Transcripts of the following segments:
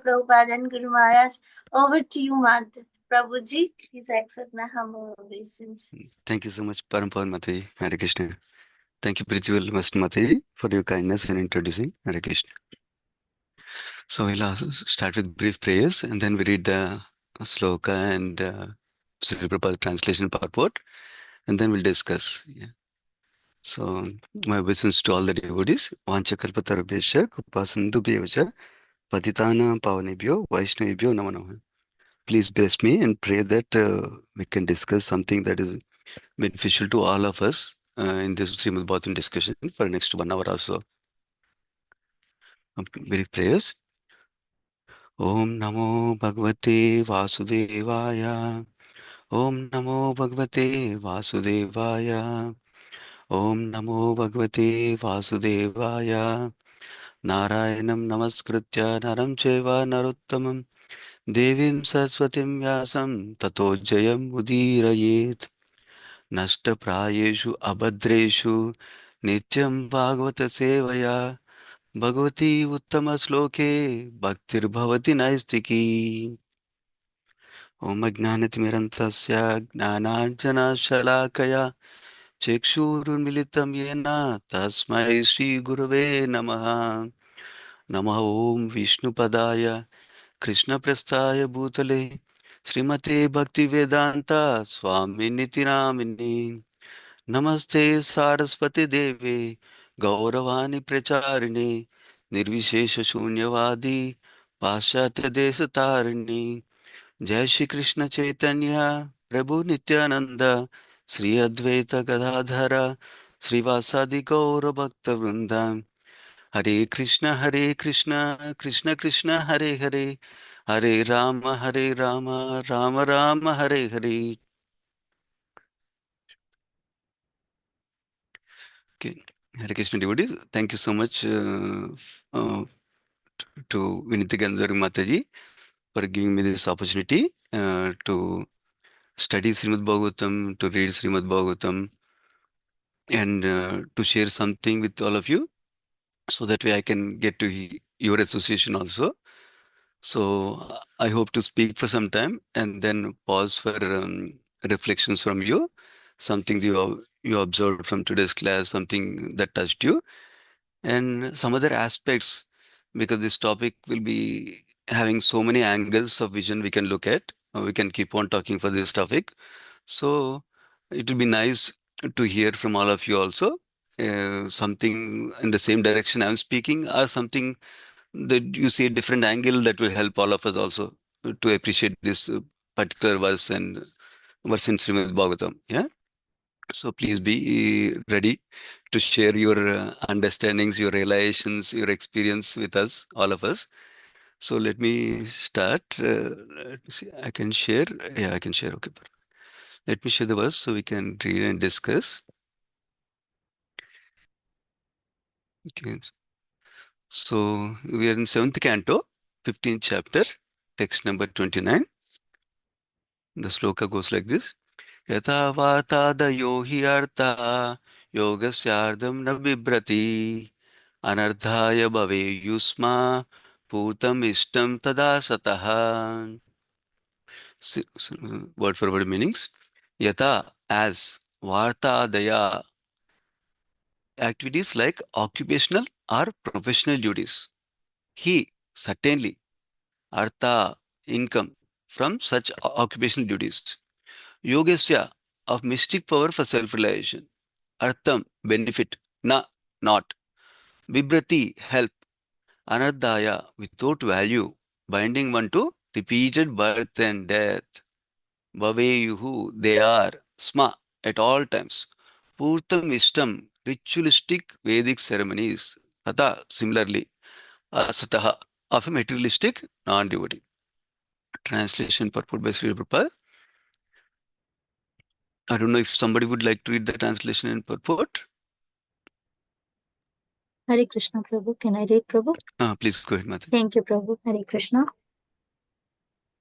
Prabhupada and Guru Maharaj. Over to you, Madhu. Prabhuji, please accept my humble obeisances. Thank you so much, Parampar Mataji. Hare Krishna. Thank you, Principal Master Mataji, for your kindness in introducing Hare Krishna. So we'll also start with brief prayers and then we read the sloka and Srila Prabhupada translation purport and then we'll discuss. Yeah. So my obeisance to all the devotees. Vancha kalpatarubhyascha kupasandubhyevacha patitana pavanebhyo vaishnavibhyo namo namaha. Please bless me and pray that we can discuss something that is beneficial to all of us in this Srimad Bhagavatam discussion for next 1 hour or so. Brief prayers. Om Namo Bhagavate Vasudevaya. Om Namo Bhagavate Vasudevaya. Om Namo Bhagavate Vasudevaya. Narayanam Namaskritya Naram Cheva Narottamam Devim Saraswatim Vyasam Tato Jayam Udirayet. Nashta Prayeshu Abhadreshu Nityam Bhagavata Sevaya Bhagavati Uttama Sloke Bhaktir Bhavati Naistiki. Om Ajnanatimirantasya Jnananjana Shalakaya Chekshurunmilitam Yena Tasmai Shri Gurave Namaha. Namaha Om Vishnu Padaya Krishna Prasthaya Bhutale Srimate Bhakti Vedanta Swami Nitinamini. Namaste Saraswati Devi Gauravani Pracharine Nirvishesha Shunyavadi Paschatya Desatarini. Jai Shri Krishna Chaitanya Prabhu Nityananda Sri Advaita Gadadhara Srivasadi Gaura Bhakta Vrindam. Hare Krishna Krishna Krishna Hare Hare Hare Rama Rama Rama Hare Hare. Okay. Hare Krishna devotees, thank you so much to Viniti Gandhari Mataji for giving me this opportunity to study Srimad Bhagavatam, to read Srimad Bhagavatam, and to share something with all of you, so that way I can get to your association also. So I hope to speak for some time and then pause for reflections from you, something you observed from today's class, something that touched you, and some other aspects, because this topic will be having so many angles of vision we can look at. We can keep on talking for this topic. So it will be nice to hear from all of you also, something in the same direction I'm speaking, or something that you see a different angle that will help all of us also to appreciate this particular verse and verse in Srimad Bhagavatam. Yeah. So please be ready to share your understandings, your realizations, your experience with us, all of us. So let me start. Let me see. I can share. Yeah, I can share. Okay. Perfect. Let me share the verse so we can read and discuss. Okay. So we are in 7th canto, 15th chapter, text number 29. The sloka goes like this. Yatha vartadayo hi artha yogasyardam na bibrati anardhaya bhave yusma putam ishtam tada sataha. Word for word meanings. Yatha, as, vartadaya, activities like occupational or professional duties. He, certainly, artha, income from such occupational duties. Yogasya, of mystic power for self-realization. Artham, benefit. Na, not. Bibrati, help. Anardaya, without value, binding one to repeated birth and death. Bhaveyuhu, they are. Sma, at all times. Purtam Ishtam, ritualistic Vedic ceremonies. Tata, similarly. Asataha, of a materialistic non-devotee. Translation purport by Sri Prabhupada. I don't know if somebody would like to read the translation and purport. Hare Krishna, Prabhu. Can I read, Prabhu? Please go ahead, Mata. Thank you, Prabhu. Hare Krishna.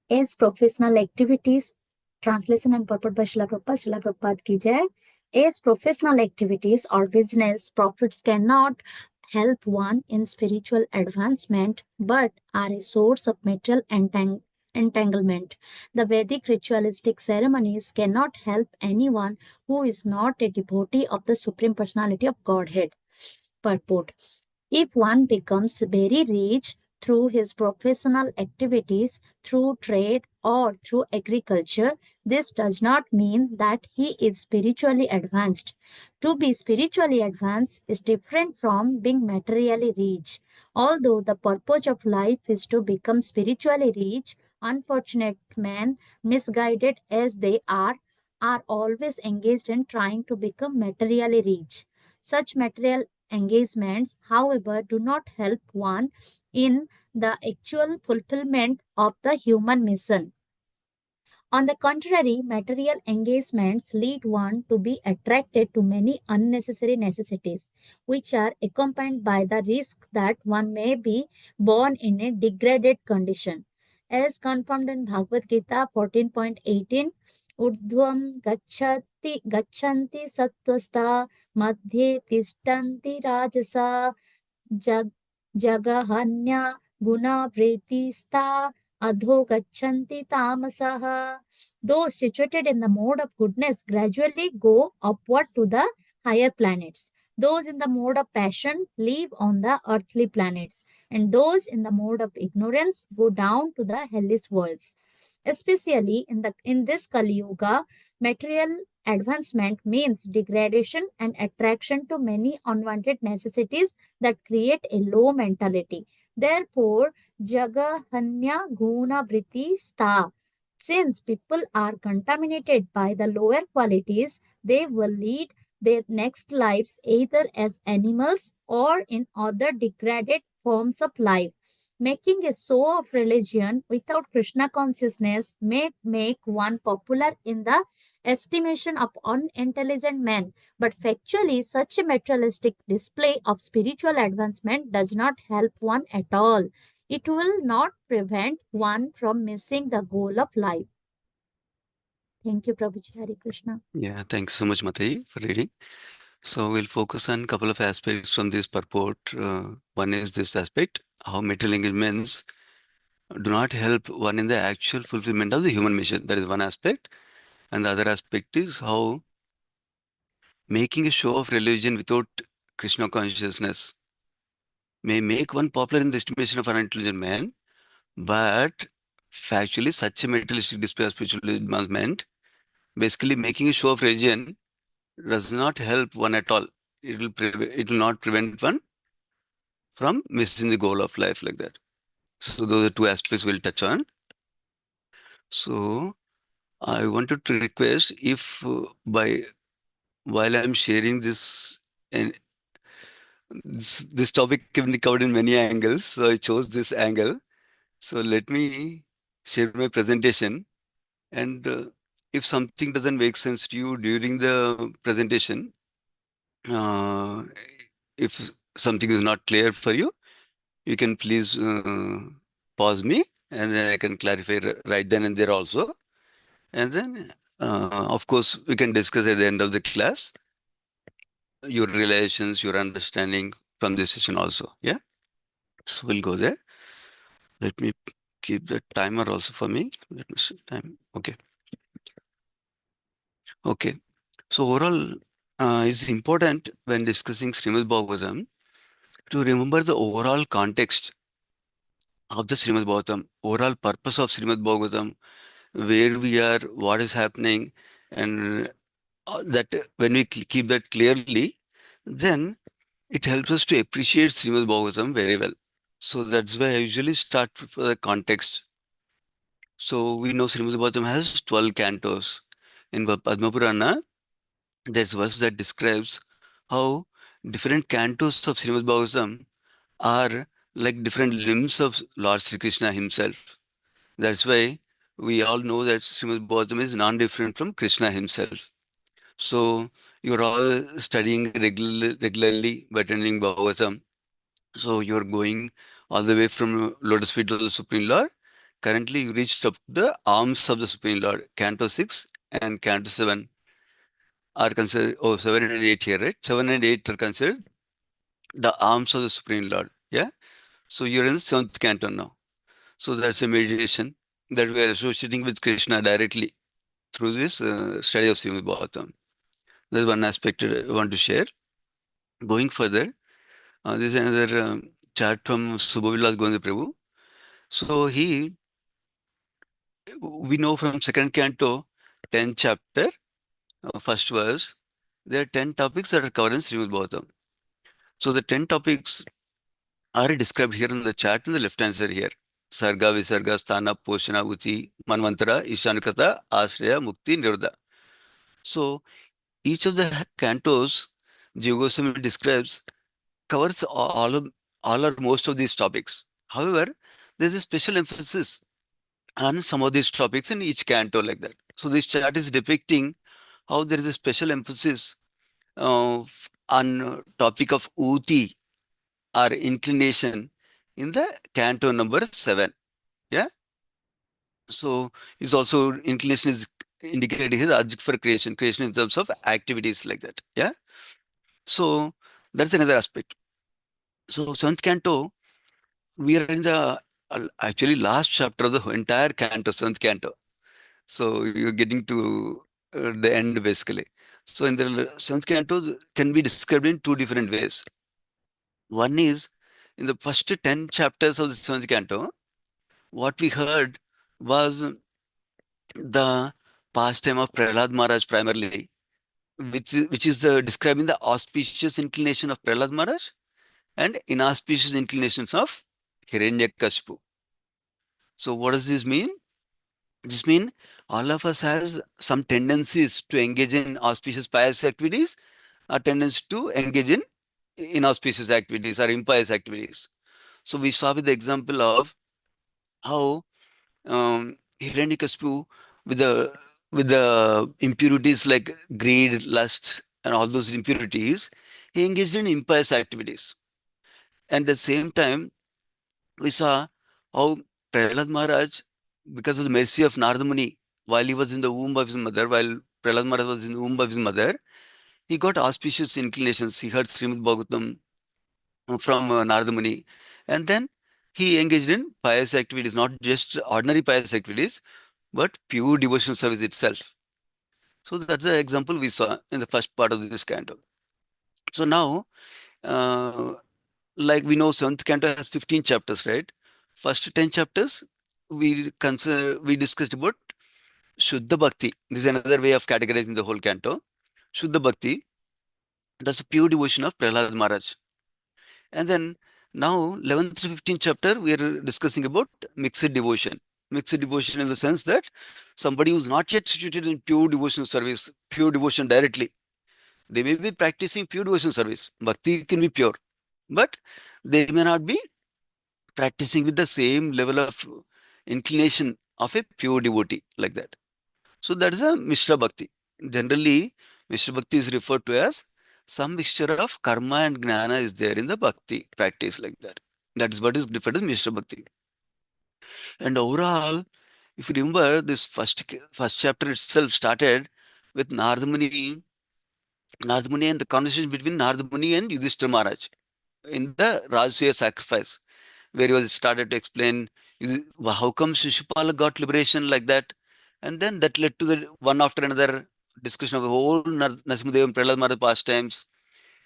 As professional activities, translation and purport by Srila Prabhupada ki jai. As professional activities or business, profits cannot help one in spiritual advancement but are a source of material entanglement. The Vedic ritualistic ceremonies cannot help anyone who is not a devotee of the Supreme Personality of Godhead. Purport: if one becomes very rich through his professional activities, through trade, or through agriculture, this does not mean that he is spiritually advanced. To be spiritually advanced is different from being materially rich. Although the purpose of life is to become spiritually rich, unfortunate men, misguided as they are always engaged in trying to become materially rich. Such material engagements, however, do not help one in the actual fulfillment of the human mission. On the contrary, material engagements lead one to be attracted to many unnecessary necessities, which are accompanied by the risk that one may be born in a degraded condition. As confirmed in Bhagavad Gita 14.18, Urdhvam gachanti sattvasta madhye tishtanti rajasa jug जगहन्या गुणावृत्तिस्ता adho gachanti tamasaha. Those situated in the mode of goodness gradually go upward to the higher planets. Those in the mode of passion live on the earthly planets, and those in the mode of ignorance go down to the hellish worlds. Especially in this Kali Yuga, material advancement means degradation and attraction to many unwanted necessities that create a low mentality. Therefore, Jagahanya Guna Briti Sta. Since people are contaminated by the lower qualities, they will lead their next lives either as animals or in other degraded forms of life. Making a show of religion without Krishna consciousness may make one popular in the estimation of unintelligent men, but factually, such a materialistic display of spiritual advancement does not help one at all. It will not prevent one from missing the goal of life. Thank you, Prabhuji. Hare Krishna. Yeah, thanks so much, Mataji, for reading. So we'll focus on a couple of aspects from this purport. One is this aspect, how material engagements do not help one in the actual fulfillment of the human mission. That is one aspect. And the other aspect is how making a show of religion without Krishna consciousness may make one popular in the estimation of an intelligent man, but factually such a materialistic display of spiritual advancement, basically making a show of religion, does not help one at all. It will not prevent one from missing the goal of life like that. So those are two aspects we'll touch on. So I wanted to request if while I'm sharing this, and this topic can be covered in many angles, so I chose this angle. So let me share my presentation, and if something doesn't make sense to you during the presentation, uh, if something is not clear for you, you can please pause me, and then I can clarify right then and there also. And then, of course, we can discuss at the end of the class your relations, your understanding from this session also. Yeah. So we'll go there. Let me keep the timer also for me. Let me see time. Okay. Okay. So overall, it's important when discussing Srimad Bhagavatam to remember the overall context of the Srimad Bhagavatam, overall purpose of Srimad Bhagavatam, where we are, what is happening, and that when we keep that clearly, then it helps us to appreciate Srimad Bhagavatam very well. So that's why I usually start with the context. So we know Srimad Bhagavatam has 12 cantos. In Padma Purana, there's a verse that describes how different cantos of Srimad Bhagavatam are like different limbs of Lord Sri Krishna himself. That's why we all know that Srimad Bhagavatam is non-different from Krishna himself. So you're all studying regularly by attending Bhagavatam. So you're going all the way from lotus feet of the Supreme Lord. Currently, you reached up the arms of the Supreme Lord. Canto 6 and Canto 7 are considered, 7 and 8 here, right? 7 and 8 are considered the arms of the Supreme Lord. Yeah. So you're in the seventh canto now. So that's a meditation that we are associating with Krishna directly through this study of Srimad Bhagavatam. There's one aspect I want to share. Going further, this is another chart from Subhavilas Govinda Prabhu. So we know from second canto, 10th chapter, first verse, there are 10 topics that are covered in Srimad Bhagavatam. So the 10 topics are described here in the chart in the left hand side here. Sarga, Visarga, Sthana, Poshana, Uti, Manvantara, Ishankata, Ashraya, Mukti, Nirodha. So each of the cantos Jiva Goswami describes covers all or most of these topics. However, there's a special emphasis on some of these topics in each canto like that. So this chart is depicting how there is a special emphasis on topic of Uti or inclination in the canto number 7. Yeah. So it's also inclination is indicated here object for creation in terms of activities like that. Yeah. So that's another aspect. So seventh canto, we are in the actually last chapter of the entire canto, seventh canto. So you're getting to the end basically. So in the seventh canto can be described in two different ways. One is in the first 10 chapters of the seventh canto, what we heard was the pastime of Prahlad Maharaj primarily, which is describing the auspicious inclination of Prahlad Maharaj and inauspicious inclinations of Hiranyakashipu. So what does this mean? This means all of us has some tendencies to engage in auspicious pious activities, or tendency to engage in inauspicious activities or impious activities. So we saw with the example of how Hiranyakashipu with the impurities like greed, lust, and all those impurities, he engaged in impious activities. And at the same time, we saw how Prahlad Maharaj, because of the mercy of Narada Muni, while he was in the womb of his mother, while Prahlad Maharaj was in the womb of his mother, he got auspicious inclinations. He heard Srimad Bhagavatam from Narada Muni. And then he engaged in pious activities, not just ordinary pious activities, but pure devotional service itself. So that's the example we saw in the first part of this canto. So now, uh, like we know, seventh canto has 15 chapters, right? First 10 chapters, we discussed about Shuddha Bhakti. This is another way of categorizing the whole canto. Shuddha Bhakti, that's a pure devotion of Prahlad Maharaj. And then now, 11th to 15th chapter, we are discussing about mixed devotion. Mixed devotion in the sense that somebody who's not yet situated in pure devotional service, pure devotion directly, they may be practicing pure devotional service. Bhakti can be pure, but they may not be practicing with the same level of inclination of a pure devotee like that. So that is a Mishra Bhakti. Generally, Mishra Bhakti is referred to as some mixture of karma and gnana is there in the bhakti practice like that. That is what is referred as Mishra Bhakti. And overall, if you remember, this first chapter itself started with Narada Muni and the conversation between Narada Muni and Yudhishthira Maharaj in the Rajasuya sacrifice, where he was started to explain how come Shishupala got liberation like that. And then that led to the one after another discussion of the whole Narasimhadev and Prahlad Maharaj pastimes.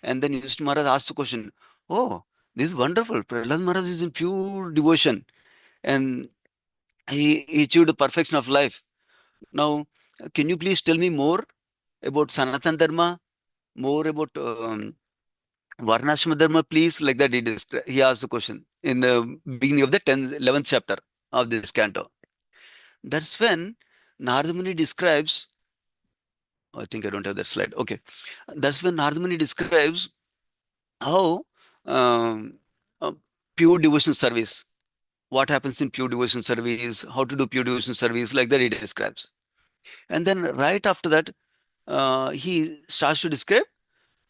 And then Yudhishthira Maharaj asked the question, oh, this is wonderful. Prahlad Maharaj is in pure devotion and he achieved the perfection of life. Now, can you please tell me more about Sanatan Dharma, more about Varnashrama Dharma, please? Like that, he asked the question in the beginning of the 10th, 11th chapter of this canto. That's when Narada Muni describes, I think I don't have that slide. Okay. That's when Narada Muni describes how um, uh, pure devotional service, what happens in pure devotional service, how to do pure devotional service, like that he describes. And then right after that, he starts to describe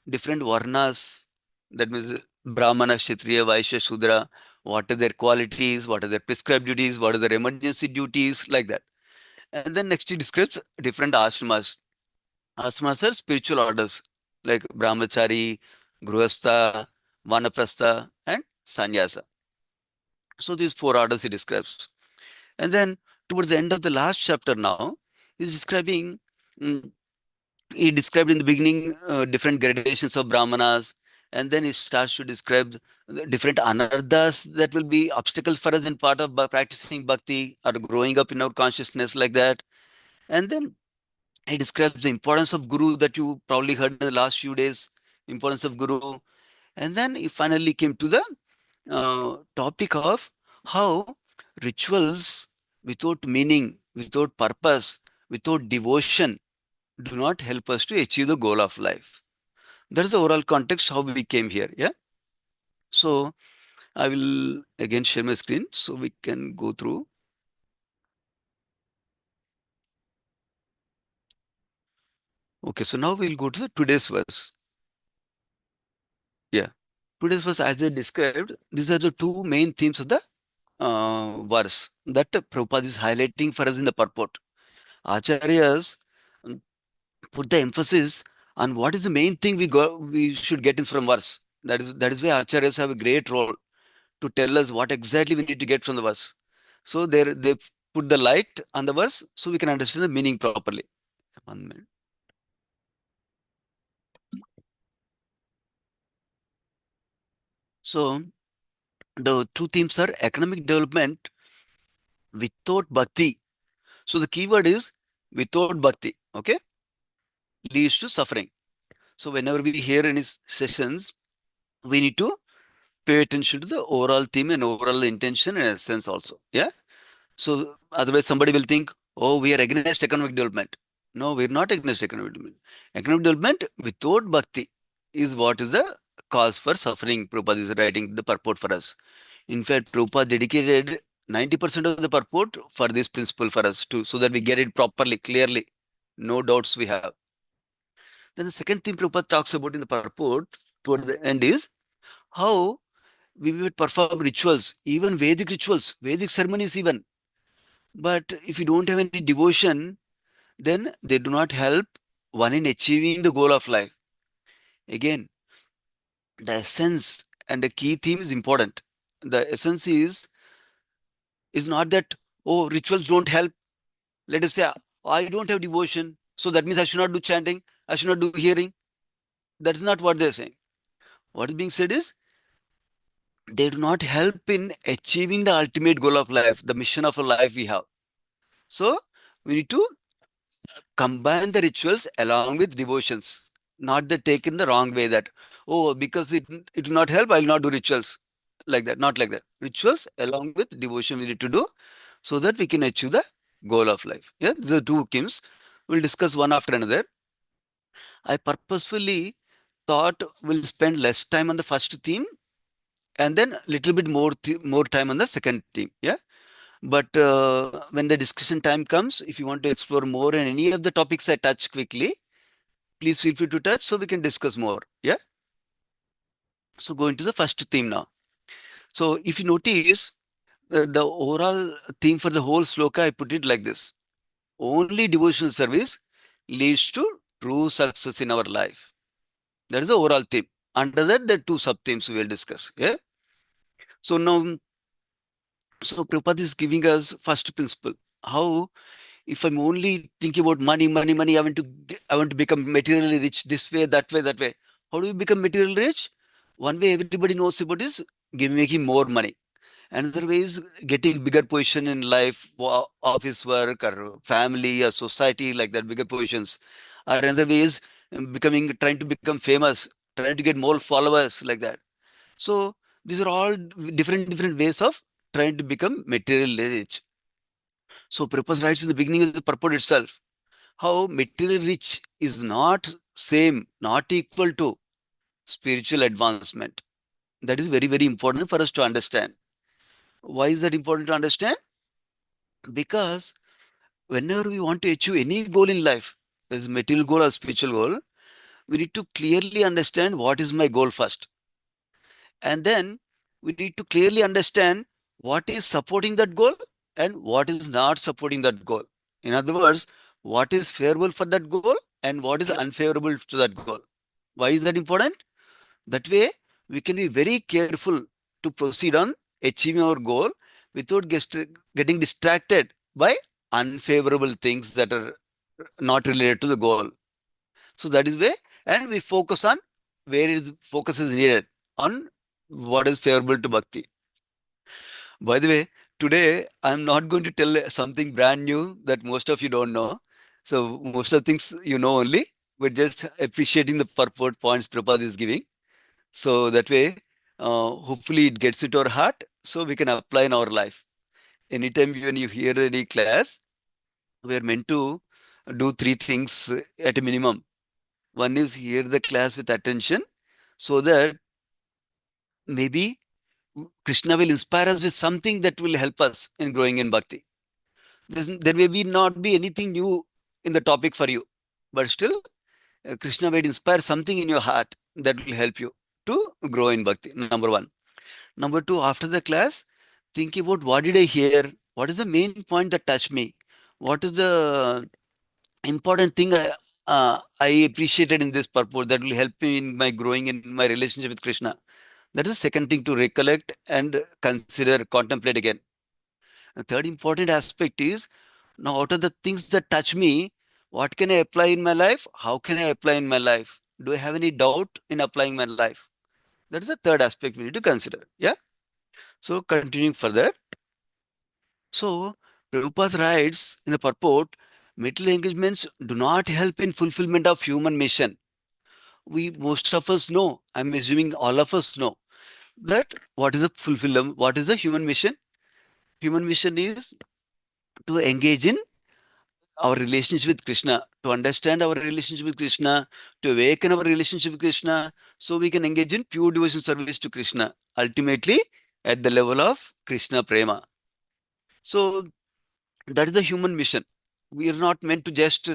different varnas, that means Brahmana, Kshatriya, Vaishya, Shudra, what are their qualities, what are their prescribed duties, what are their emergency duties, like that. And then next he describes different ashramas. Ashramas are spiritual orders like Brahmachari, Grihastha, vanaprastha, and sannyasa. So these four orders he describes. And then towards the end of the last chapter now, he's describing, mm, he described in the beginning different gradations of brahmanas, and then he starts to describe the different anarthas that will be obstacles for us in part of practicing bhakti or growing up in our consciousness like that. And then he describes the importance of guru that you probably heard in the last few days, importance of guru. And then he finally came to the topic of how rituals without meaning, without purpose, without devotion do not help us to achieve the goal of life. That is the overall context how we came here. Yeah. So I will again share my screen so we can go through. Okay. So now we'll go to the today's verse. Yeah. Today's verse, as I described, these are the two main themes of the verse that Prabhupada is highlighting for us in the purport. Acharyas put the emphasis on what is the main thing we should get in from verse. That is why Acharyas have a great role to tell us what exactly we need to get from the verse. So they put the light on the verse so we can understand the meaning properly. 1 minute. So the two themes are economic development without bhakti. So the keyword is without bhakti. Okay, leads to suffering. So whenever we hear any sessions, we need to pay attention to the overall theme and overall intention and essence also. Yeah. So otherwise somebody will think, oh, we are against economic development. No, we're not against economic development. Economic development without bhakti is what is the cause for suffering. Prabhupada is writing the purport for us. In fact, Prabhupada dedicated 90% of the purport for this principle for us too, so that we get it properly, clearly. No doubts we have. Then the second thing Prabhupada talks about in the purport toward the end is how we would perform rituals, even Vedic rituals, Vedic ceremonies even. But if you don't have any devotion, then they do not help one in achieving the goal of life. Again, the essence and the key theme is important. The essence is not that, oh, rituals don't help. Let us say, I don't have devotion, so that means I should not do chanting, I should not do hearing. That's not what they're saying. What is being said is they do not help in achieving the ultimate goal of life, the mission of a life we have. So we need to combine the rituals along with devotions, not the taken the wrong way that, oh, because it will not help, I will not do rituals like that. Not like that. Rituals along with devotion we need to do so that we can achieve the goal of life. Yeah, the two Kims. We'll discuss one after another. I purposefully thought we'll spend less time on the first theme and then a little bit more time on the second theme. Yeah. But when the discussion time comes, if you want to explore more in any of the topics I touch quickly, please feel free to touch so we can discuss more. Yeah. So going to the first theme now. So if you notice the overall theme for the whole sloka, I put it like this. Only devotional service leads to true success in our life. That is the overall theme. Under that, there are two sub themes we will discuss. Yeah. So now, so Prabhupada is giving us first principle. How if I'm only thinking about money, money, money, I want to become materially rich this way, that way, that way. How do you become materially rich? One way everybody knows about is making more money. Another way is getting bigger position in life, office work or family or society like that, bigger positions. Or another way is trying to become famous, trying to get more followers like that. So these are all different ways of trying to become materially rich. So Prabhupada writes in the beginning of the purport itself, how material rich is not same, not equal to spiritual advancement. That is very, very important for us to understand. Why is that important to understand? Because whenever we want to achieve any goal in life, whether it's material goal or spiritual goal, we need to clearly understand what is my goal first. And then we need to clearly understand what is supporting that goal and what is not supporting that goal. In other words, what is favorable for that goal and what is unfavorable to that goal. Why is that important? That way, we can be very careful to proceed on achieving our goal without getting distracted by unfavorable things that are not related to the goal. So that is where, and we focus on where is focus is needed on what is favorable to bhakti. By the way, today I'm not going to tell something brand new that most of you don't know. So most of the things you know only. We're just appreciating the purport points Prabhupada is giving. So that way, hopefully it gets into our heart so we can apply in our life. Anytime when you hear any class, we are meant to do three things at a minimum. One is hear the class with attention so that maybe Krishna will inspire us with something that will help us in growing in bhakti. There may be not be anything new in the topic for you, but still Krishna might inspire something in your heart that will help you to grow in bhakti. Number one. Number two, after the class, think about what did I hear? What is the main point that touched me? What is the important thing I appreciated in this purport that will help me in my growing in my relationship with Krishna? That is the second thing to recollect and consider, contemplate again. The third important aspect is now, out of the things that touch me, what can I apply in my life? How can I apply in my life? Do I have any doubt in applying my life? That is the third aspect we need to consider. Yeah. So, continuing further. So, Prabhupada writes in the purport, material engagements do not help in fulfillment of human mission. We, most of us know, I'm assuming all of us know, that what is the fulfillment, what is the human mission? Human mission is to engage in our relationship with Krishna, to understand our relationship with Krishna, to awaken our relationship with Krishna, so we can engage in pure devotion service to Krishna, ultimately at the level of Krishna Prema. So that is the human mission. We are not meant to just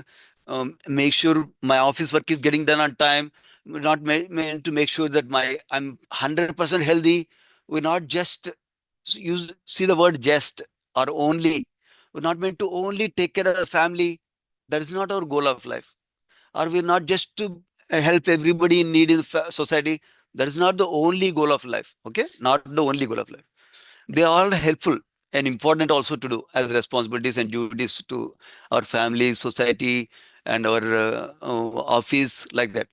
make sure my office work is getting done on time. We're not meant to make sure that I'm 100% healthy. We're not just use see the word just or only. We're not meant to only take care of the family. That is not our goal of life. Or we're not just to help everybody in need in the society. That is not the only goal of life. Okay, not the only goal of life. They are helpful and important also to do as responsibilities and duties to our family, society, and our office, like that.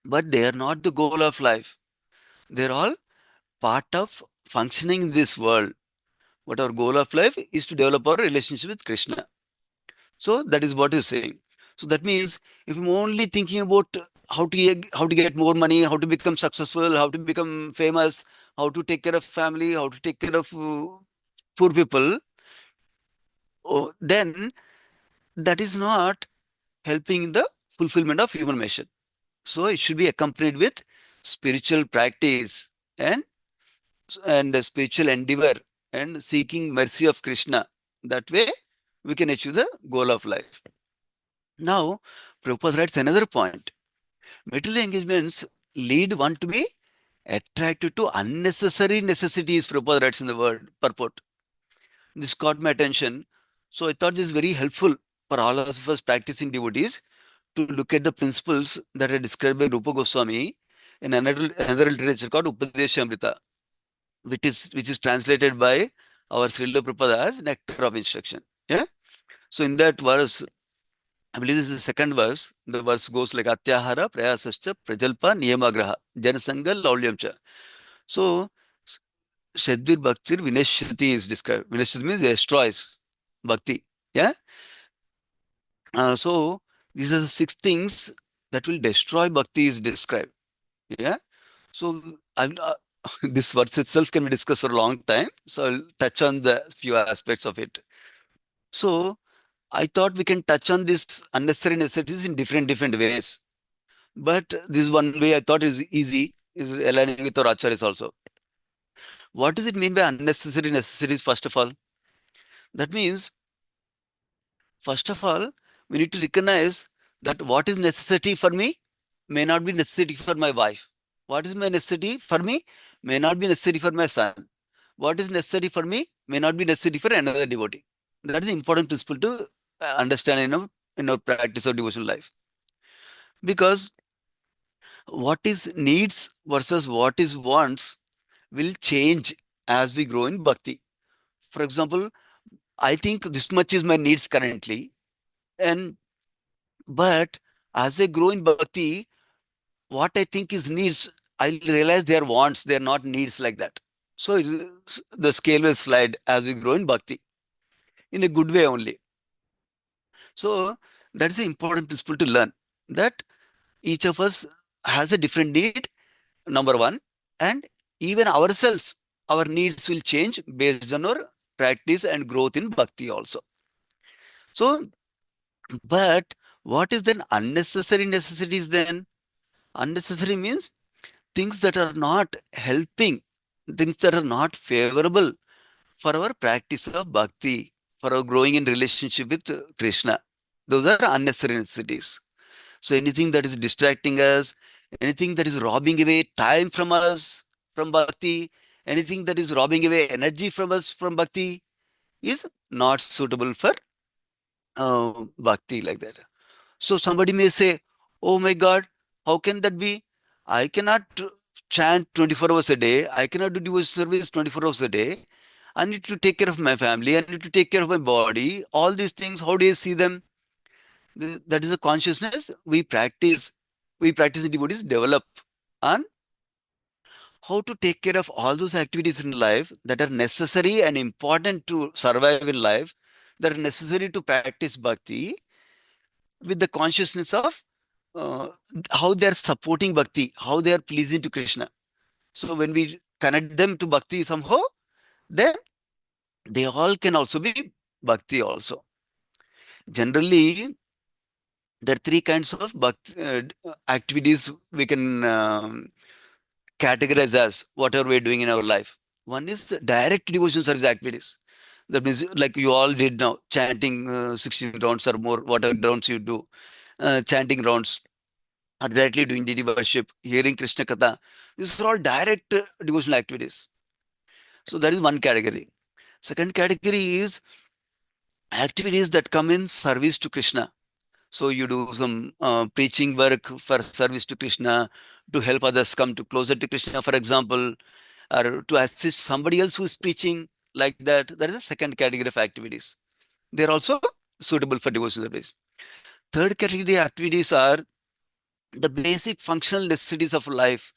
But they are not the goal of life. They're all part of functioning in this world. But our goal of life is to develop our relationship with Krishna. So that is what he's saying. So that means if I'm only thinking about how to get more money, how to become successful, how to become famous, how to take care of family, how to take care of poor people, then that is not helping in the fulfillment of human mission. So it should be accompanied with spiritual practice and a spiritual endeavor and seeking mercy of Krishna. That way we can achieve the goal of life. Now, Prabhupada writes another point. Material engagements lead one to be attracted to unnecessary necessities, Prabhupada writes in the word purport. This caught my attention. So I thought this is very helpful for all of us practicing devotees to look at the principles that are described by Rupa Goswami in another literature called Upadeshamrita, which is translated by our Srila Prabhupada as Nectar of Instruction. Yeah. So in that verse, I believe this is the second verse. The verse goes like Atyahara, Prayasascha, Prajalpa, Niyamagraha, Janasanga, Laulyamcha. So Shadvir Bhaktir Vinashriti is described. Vinashriti means destroys Bhakti. Yeah. So these are the six things that will destroy Bhakti is described. Yeah. So this verse itself can be discussed for a long time. So I'll touch on the few aspects of it. So I thought we can touch on this unnecessary necessities in different ways. But this one way I thought is easy, is aligning with our acharyas also. What does it mean by unnecessary necessities, first of all? That means, first of all, we need to recognize that what is necessity for me may not be necessity for my wife. What is my necessity for me may not be necessary for my son. What is necessary for me may not be necessary for another devotee. That is an important principle to understand in our practice of devotional life. Because what is needs versus what is wants will change as we grow in bhakti. For example, I think this much is my needs currently, and but as I grow in bhakti, what I think is needs, I'll realize they are wants, they are not needs like that. So the scale will slide as we grow in bhakti in a good way only. So that is an important principle to learn, that each of us has a different need, number one, and even ourselves, our needs will change based on our practice and growth in bhakti also. So, but what is then unnecessary necessities then? Unnecessary means things that are not helping, things that are not favorable for our practice of bhakti, for our growing in relationship with Krishna. Those are unnecessary necessities. So anything that is distracting us, anything that is robbing away time from us from bhakti, anything that is robbing away energy from us from bhakti is not suitable for bhakti like that. So somebody may say, "Oh my God, how can that be? I cannot chant 24 hours a day. I cannot do devotional service 24 hours a day. I need to take care of my family. I need to take care of my body. All these things, how do you see them?" That is a consciousness we practice in devotees develop on how to take care of all those activities in life that are necessary and important to survive in life, that are necessary to practice bhakti, with the consciousness of uh, how they are supporting bhakti, how they are pleasing to Krishna. So when we connect them to bhakti somehow, then they all can also be bhakti also. Generally, there are three kinds of bhakti, activities we can categorize as whatever we're doing in our life. One is direct devotion service activities. That means, like you all did now, chanting 16 rounds or more, whatever rounds you do, chanting rounds, or directly doing deity worship, hearing Krishna Katha. These are all direct devotional activities. So that is one category. Second category is activities that come in service to Krishna. So you do some preaching work for service to Krishna, to help others come to closer to Krishna, for example, or to assist somebody else who is preaching like that. That is the second category of activities. They are also suitable for devotional service. Third category activities are the basic functional necessities of life.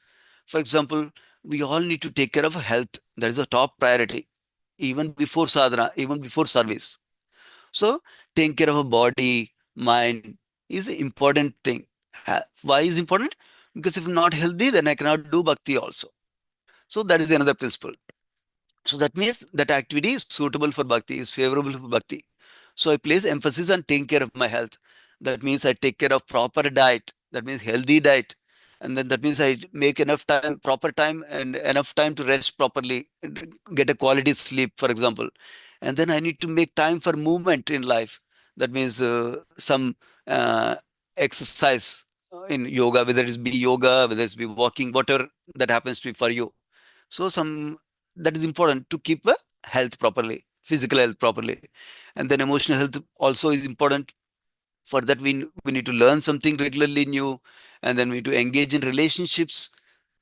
For example, we all need to take care of health. That is a top priority, even before sadhana, even before service. So taking care of a body, mind is an important thing. Why is important? Because if I'm not healthy, then I cannot do bhakti also. So that is another principle. So that means that activity is suitable for bhakti, is favorable for bhakti. So I place emphasis on taking care of my health. That means I take care of proper diet. That means healthy diet. And then that means I make enough time, proper time, and enough time to rest properly, and get a quality sleep, for example. And then I need to make time for movement in life. That means some exercise in yoga, whether it's be yoga, whether it's be walking, whatever that happens to be for you. So some that is important to keep health properly, physical health properly, and then emotional health also is important. For that, we need to learn something regularly new, and then we need to engage in relationships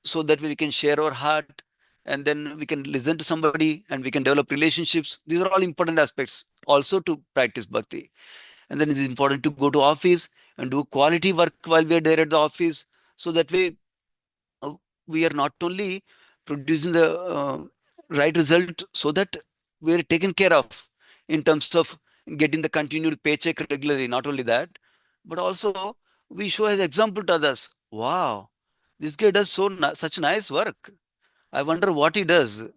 so that we can share our heart, and then we can listen to somebody and we can develop relationships. These are all important aspects also to practice bhakti. And then it is important to go to office and do quality work while we are there at the office, so that way uh, we are not only producing the right result, so that we are taken care of in terms of getting the continued paycheck regularly. Not only that, but also we show as example to others. Wow, this guy does such nice work. I wonder what he does.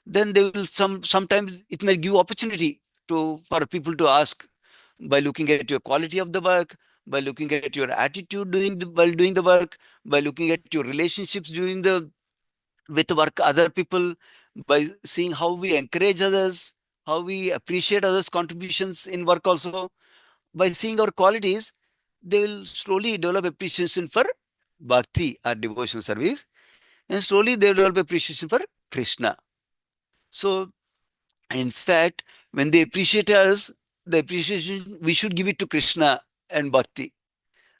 Then they will sometimes it may give opportunity to for people to ask, by looking at your quality of the work, by looking at your attitude while doing the work, by looking at your relationships during the with work other people, by seeing how we encourage others, how we appreciate others contributions in work also. By seeing our qualities, they will slowly develop appreciation for bhakti or devotional service, and slowly they will develop appreciation for Krishna. So in fact, when they appreciate us, the appreciation we should give it to Krishna and bhakti.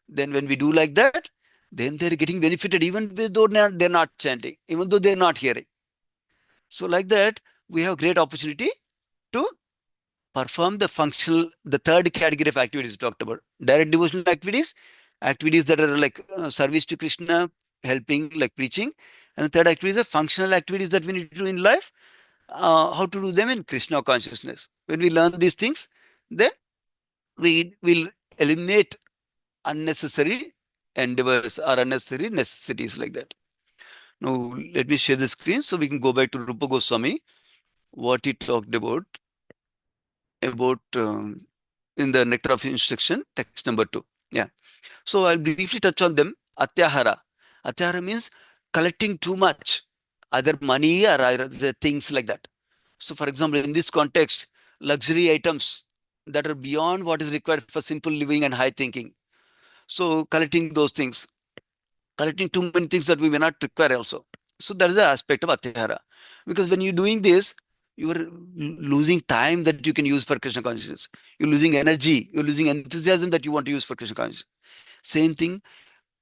Then when we do like that, then they're getting benefited even though they're not chanting, even though they're not hearing. So like that, we have great opportunity to perform the functional, the third category of activities we talked about. Direct devotional activities, activities that are like service to Krishna, helping, like preaching. And the third activities are functional activities that we need to do in life, how to do them in Krishna consciousness. When we learn these things, then we will eliminate unnecessary endeavors or unnecessary necessities like that. Now, let me share the screen so we can go back to Rupa Goswami, what he talked about in the Nectar of Instruction, text number 2. Yeah. So I'll briefly touch on them. Atyahara. Atyahara means collecting too much, either money or either the things like that. So, for example, in this context, luxury items that are beyond what is required for simple living and high thinking. So, collecting those things, collecting too many things that we may not require also. So, that is the aspect of Atyahara. Because when you're doing this, you are losing time that you can use for Krishna consciousness. You're losing energy, you're losing enthusiasm that you want to use for Krishna consciousness. Same thing,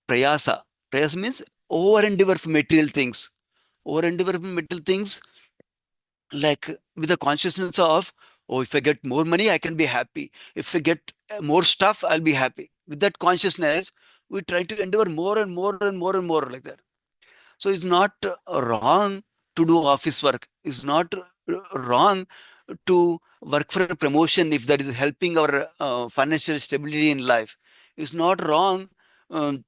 prayasa. Prayasa means over endeavor for material things. Over endeavor for material things, like with the consciousness of, oh, if I get more money, I can be happy. If I get more stuff, I'll be happy. With that consciousness, we try to endeavor more and more and more and more like that. So it's not wrong to do office work. It's not wrong to work for a promotion if that is helping our financial stability in life. It's not wrong um,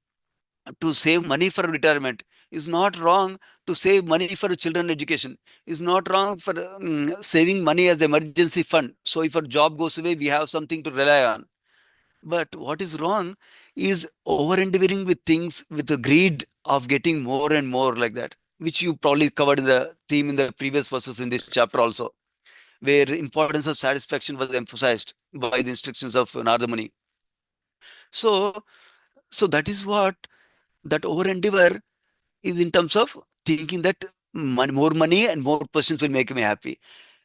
to save money for retirement. Is not wrong to save money for children education. Is not wrong for saving money as emergency fund. So if our job goes away, we have something to rely on. But what is wrong is over endeavoring with things with the greed of getting more and more like that, which you probably covered in the theme in the previous verses in this chapter also, where importance of satisfaction was emphasized by the instructions of Narada Muni. So, so that is what that over endeavor is in terms of thinking that more money and more persons will make me happy.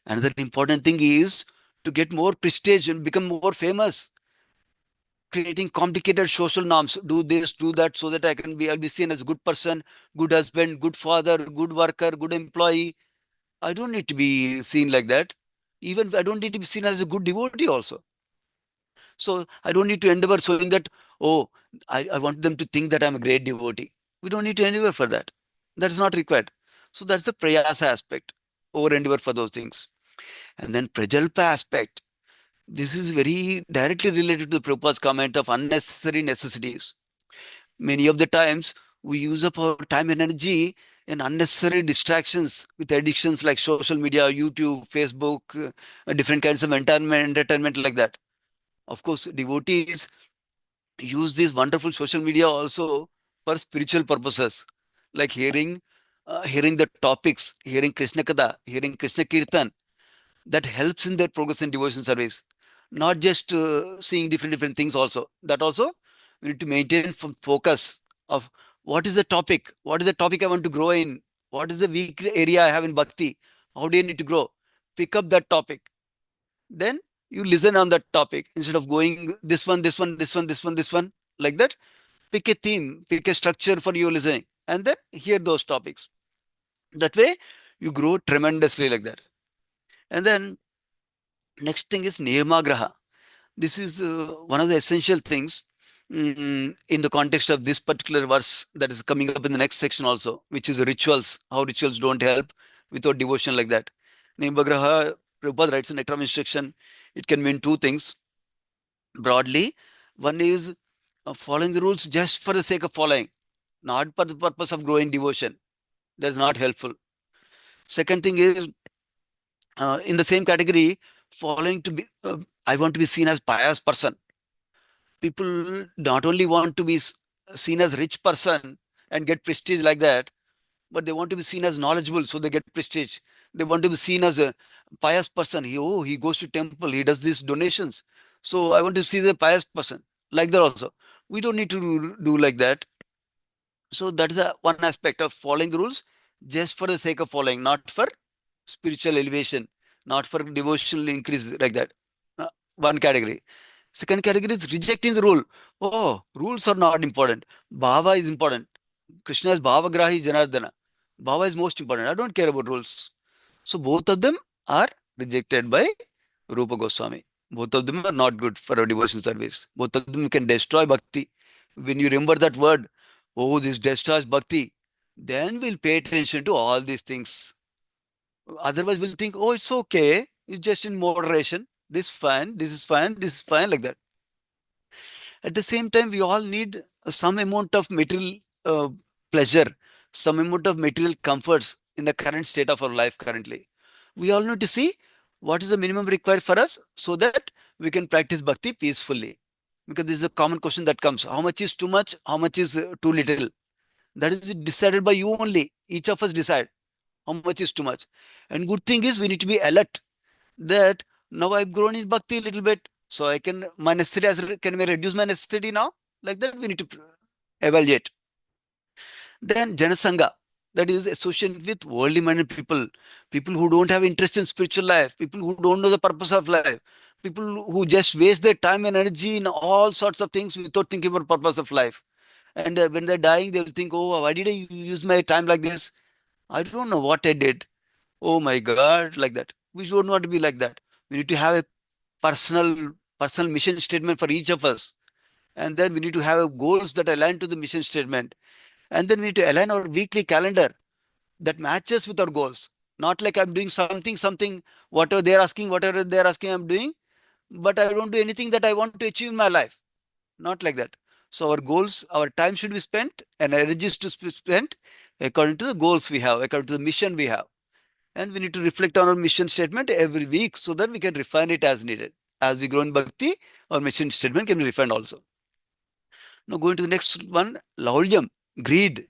Another important thing is to get more prestige and become more famous, creating complicated social norms. Do this, do that, so that I'll be seen as a good person, good husband, good father, good worker, good employee. I don't need to be seen like that. Even I don't need to be seen as a good devotee also. So I don't need to endeavor showing that, oh, I want them to think that I'm a great devotee. We don't need to endeavor for that. That's not required. So that's the prayasa aspect, over endeavor for those things. And then prajalpa aspect. This is very directly related to the Prabhupada's comment of unnecessary necessities. Many of the times we use up our time and energy in unnecessary distractions with addictions like social media, YouTube, Facebook, different kinds of entertainment like that. Of course, devotees use this wonderful social media also for spiritual purposes, like hearing the topics, hearing Krishna Katha, hearing Krishna Kirtan, that helps in their progress in devotion service. Not just seeing different things also. That also we need to maintain focus of what is the topic I want to grow in, what is the weak area I have in bhakti, how do I need to grow? Pick up that topic. Then you listen on that topic instead of going this one, like that. Pick a theme, pick a structure for your listening, and then hear those topics. That way, you grow tremendously like that. And then next thing is niyamagraha. This is one of the essential things in the context of this particular verse that is coming up in the next section also, which is rituals, how rituals don't help without devotion like that. Niyamagraha, Prabhupada writes in Nectar of Instruction, it can mean two things broadly. One is following the rules just for the sake of following, not for the purpose of growing devotion. That's not helpful. Second thing is, in the same category, following to be, I want to be seen as pious person. People not only want to be seen as rich person and get prestige like that, but they want to be seen as knowledgeable, so they get prestige. They want to be seen as a pious person. He goes to temple, he does these donations, so I want to see the pious person, like that also. We don't need to do like that. So that is one aspect of following the rules just for the sake of following, not for spiritual elevation, not for devotional increase like that. One category. Second category is rejecting the rule. Oh, rules are not important. Bhava is important. Krishna is Bhava Grahi Janardana. Bhava is most important. I don't care about rules. So both of them are rejected by Rupa Goswami. Both of them are not good for our devotion service. Both of them can destroy bhakti. When you remember that word, oh, this destroys bhakti, then we'll pay attention to all these things. Otherwise, we'll think, oh, it's okay. It's just in moderation. This fine, this is fine, this is fine, like that. At the same time, we all need some amount of material pleasure, some amount of material comforts in the current state of our life currently. We all need to see what is the minimum required for us so that we can practice bhakti peacefully. Because this is a common question that comes. How much is too much? How much is too little? That is decided by you only. Each of us decide how much is too much. And good thing is we need to be alert that now I've grown in bhakti a little bit. So I can, my necessity, can I reduce my necessity now? Like that, we need to evaluate. Then Janasanga, that is association with worldly minded people, people who don't have interest in spiritual life, people who don't know the purpose of life, people who just waste their time and energy in all sorts of things without thinking about purpose of life. And when they're dying, they'll think, oh, why did I use my time like this? I don't know what I did. Oh my God, like that. We don't want to be like that. We need to have a personal personal mission statement for each of us. And then we need to have goals that align to the mission statement. And then we need to align our weekly calendar that matches with our goals. Not like I'm doing something, whatever they're asking, I'm doing, but I don't do anything that I want to achieve in my life. Not like that. So our goals, our time should be spent and energies to be spent according to the goals we have, according to the mission we have. And we need to reflect on our mission statement every week so that we can refine it as needed. As we grow in bhakti, our mission statement can be refined also. Now going to the next one, laulyam, greed,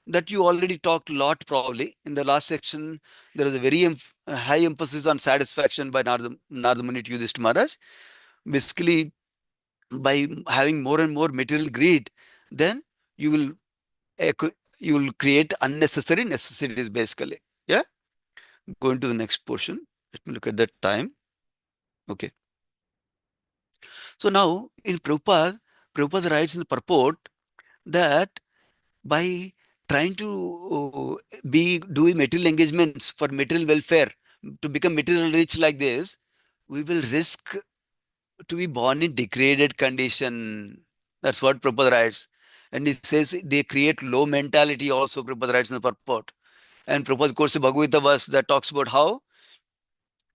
that you already talked a lot probably. In the last section, there is a very high emphasis on satisfaction by Narada Muni to Yudhishthira Maharaj. Basically, by having more and more material greed, then you will you will create unnecessary necessities basically. Yeah. Going to the next portion. Let me look at that time. Okay. So now in Prabhupada writes in the purport that by trying to be doing material engagements for material welfare, to become material rich like this, we will risk to be born in degraded condition. That's what Prabhupada writes. And he says they create low mentality also, Prabhupada writes in the purport. And Prabhupada quotes a Bhagavad verse that talks about how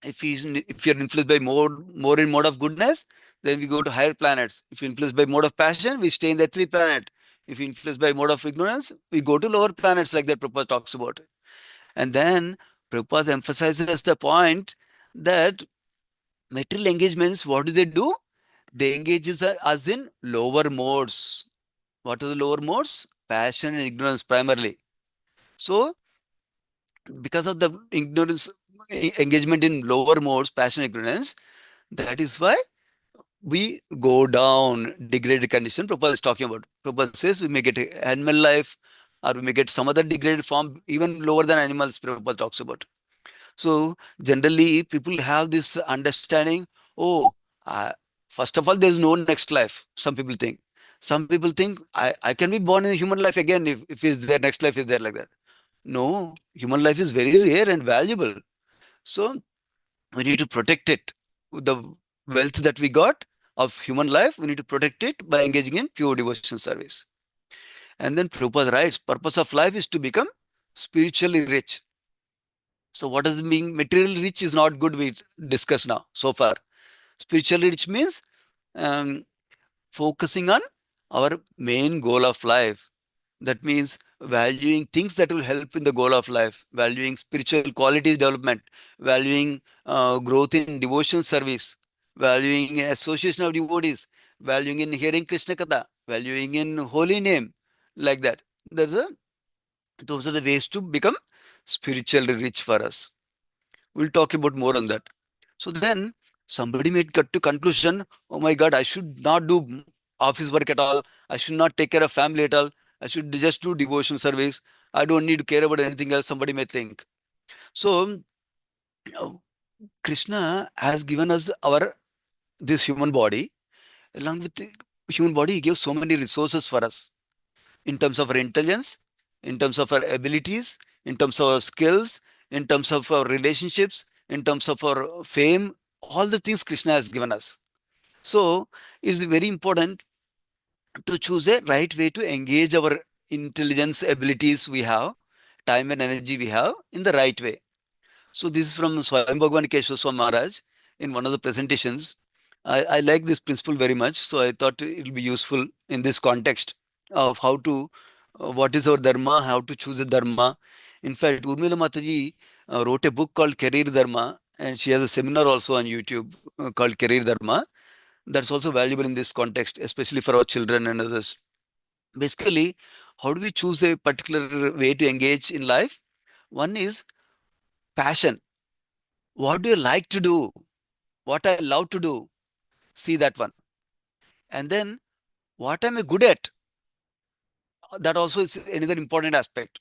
if you're influenced by more in mode of goodness, then we go to higher planets. If you're influenced by mode of passion, we stay in the three planet. If you're influenced by mode of ignorance, we go to lower planets like that Prabhupada talks about. And then Prabhupada emphasizes the point that material engagements, what do? They engage us in lower modes. What are the lower modes? Passion and ignorance primarily. So because of the ignorance, engagement in lower modes, passion, ignorance, that is why we go down degraded condition. Prabhupada is talking about. Prabhupada says we may get animal life or we may get some other degraded form, even lower than animals, Prabhupada talks about. So generally people have this understanding, oh, first of all, there's no next life. Some people think. Some people think I can be born in a human life again if is there, next life is there like that. No, human life is very rare and valuable. So we need to protect it. The wealth that we got of human life, we need to protect it by engaging in pure devotion service. And then Prabhupada writes, purpose of life is to become spiritually rich. So what does it mean? Material rich is not good, we discussed now so far. Spiritually rich means um, focusing on our main goal of life. That means valuing things that will help in the goal of life, valuing spiritual qualities development, valuing growth in devotion service, valuing association of devotees, valuing in hearing Krishna Katha, valuing in holy name, like that. There's a, those are the ways to become spiritually rich for us. We'll talk about more on that. So then somebody may get to conclusion, oh my God, I should not do office work at all. I should not take care of family at all. I should just do devotion service. I don't need to care about anything else, somebody may think. So uh, Krishna has given us this human body, Along with the human body, he gave so many resources for us in terms of our intelligence, in terms of our abilities, in terms of our skills, in terms of our relationships, in terms of our fame, all the things Krishna has given us. So it's very important to choose a right way to engage our intelligence abilities we have, time and energy we have in the right way. So this is from Swayam Bhagavan Keshwaswami Maharaj in one of the presentations. I like this principle very much, so I thought it will be useful in this context of how to, what is our dharma, how to choose a dharma. In fact, Urmila Mataji wrote a book called Career Dharma, and she has a seminar also on YouTube called Career Dharma. That's also valuable in this context, especially for our children and others. Basically, how do we choose a particular way to engage in life? One is passion. What do you like to do? What I love to do? See that one. And then what am I good at? That also is another important aspect.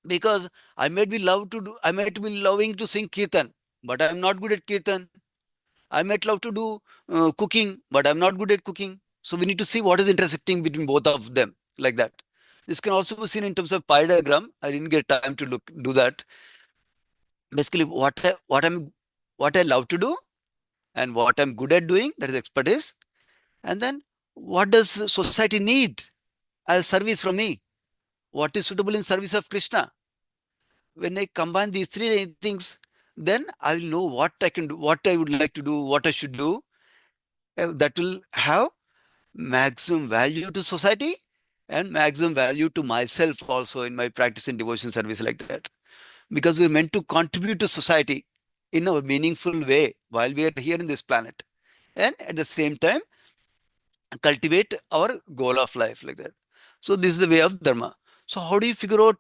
Because I might be loving to sing kirtan, but I'm not good at kirtan. I might love to do cooking, but I'm not good at cooking. So we need to see what is intersecting between both of them, like that. This can also be seen in terms of pie diagram. I didn't get time to do that. Basically, what I love to do and what I'm good at doing, that is expertise. And then what does society need as service from me? What is suitable in service of Krishna? When I combine these three things, then I will know what I can do, what I would like to do, what I should do. That will have maximum value to society and maximum value to myself also in my practice and devotion service, like that. Because we're meant to contribute to society in a meaningful way while we are here in this planet. And at the same time, cultivate our goal of life, like that. So this is the way of dharma. So how do you figure out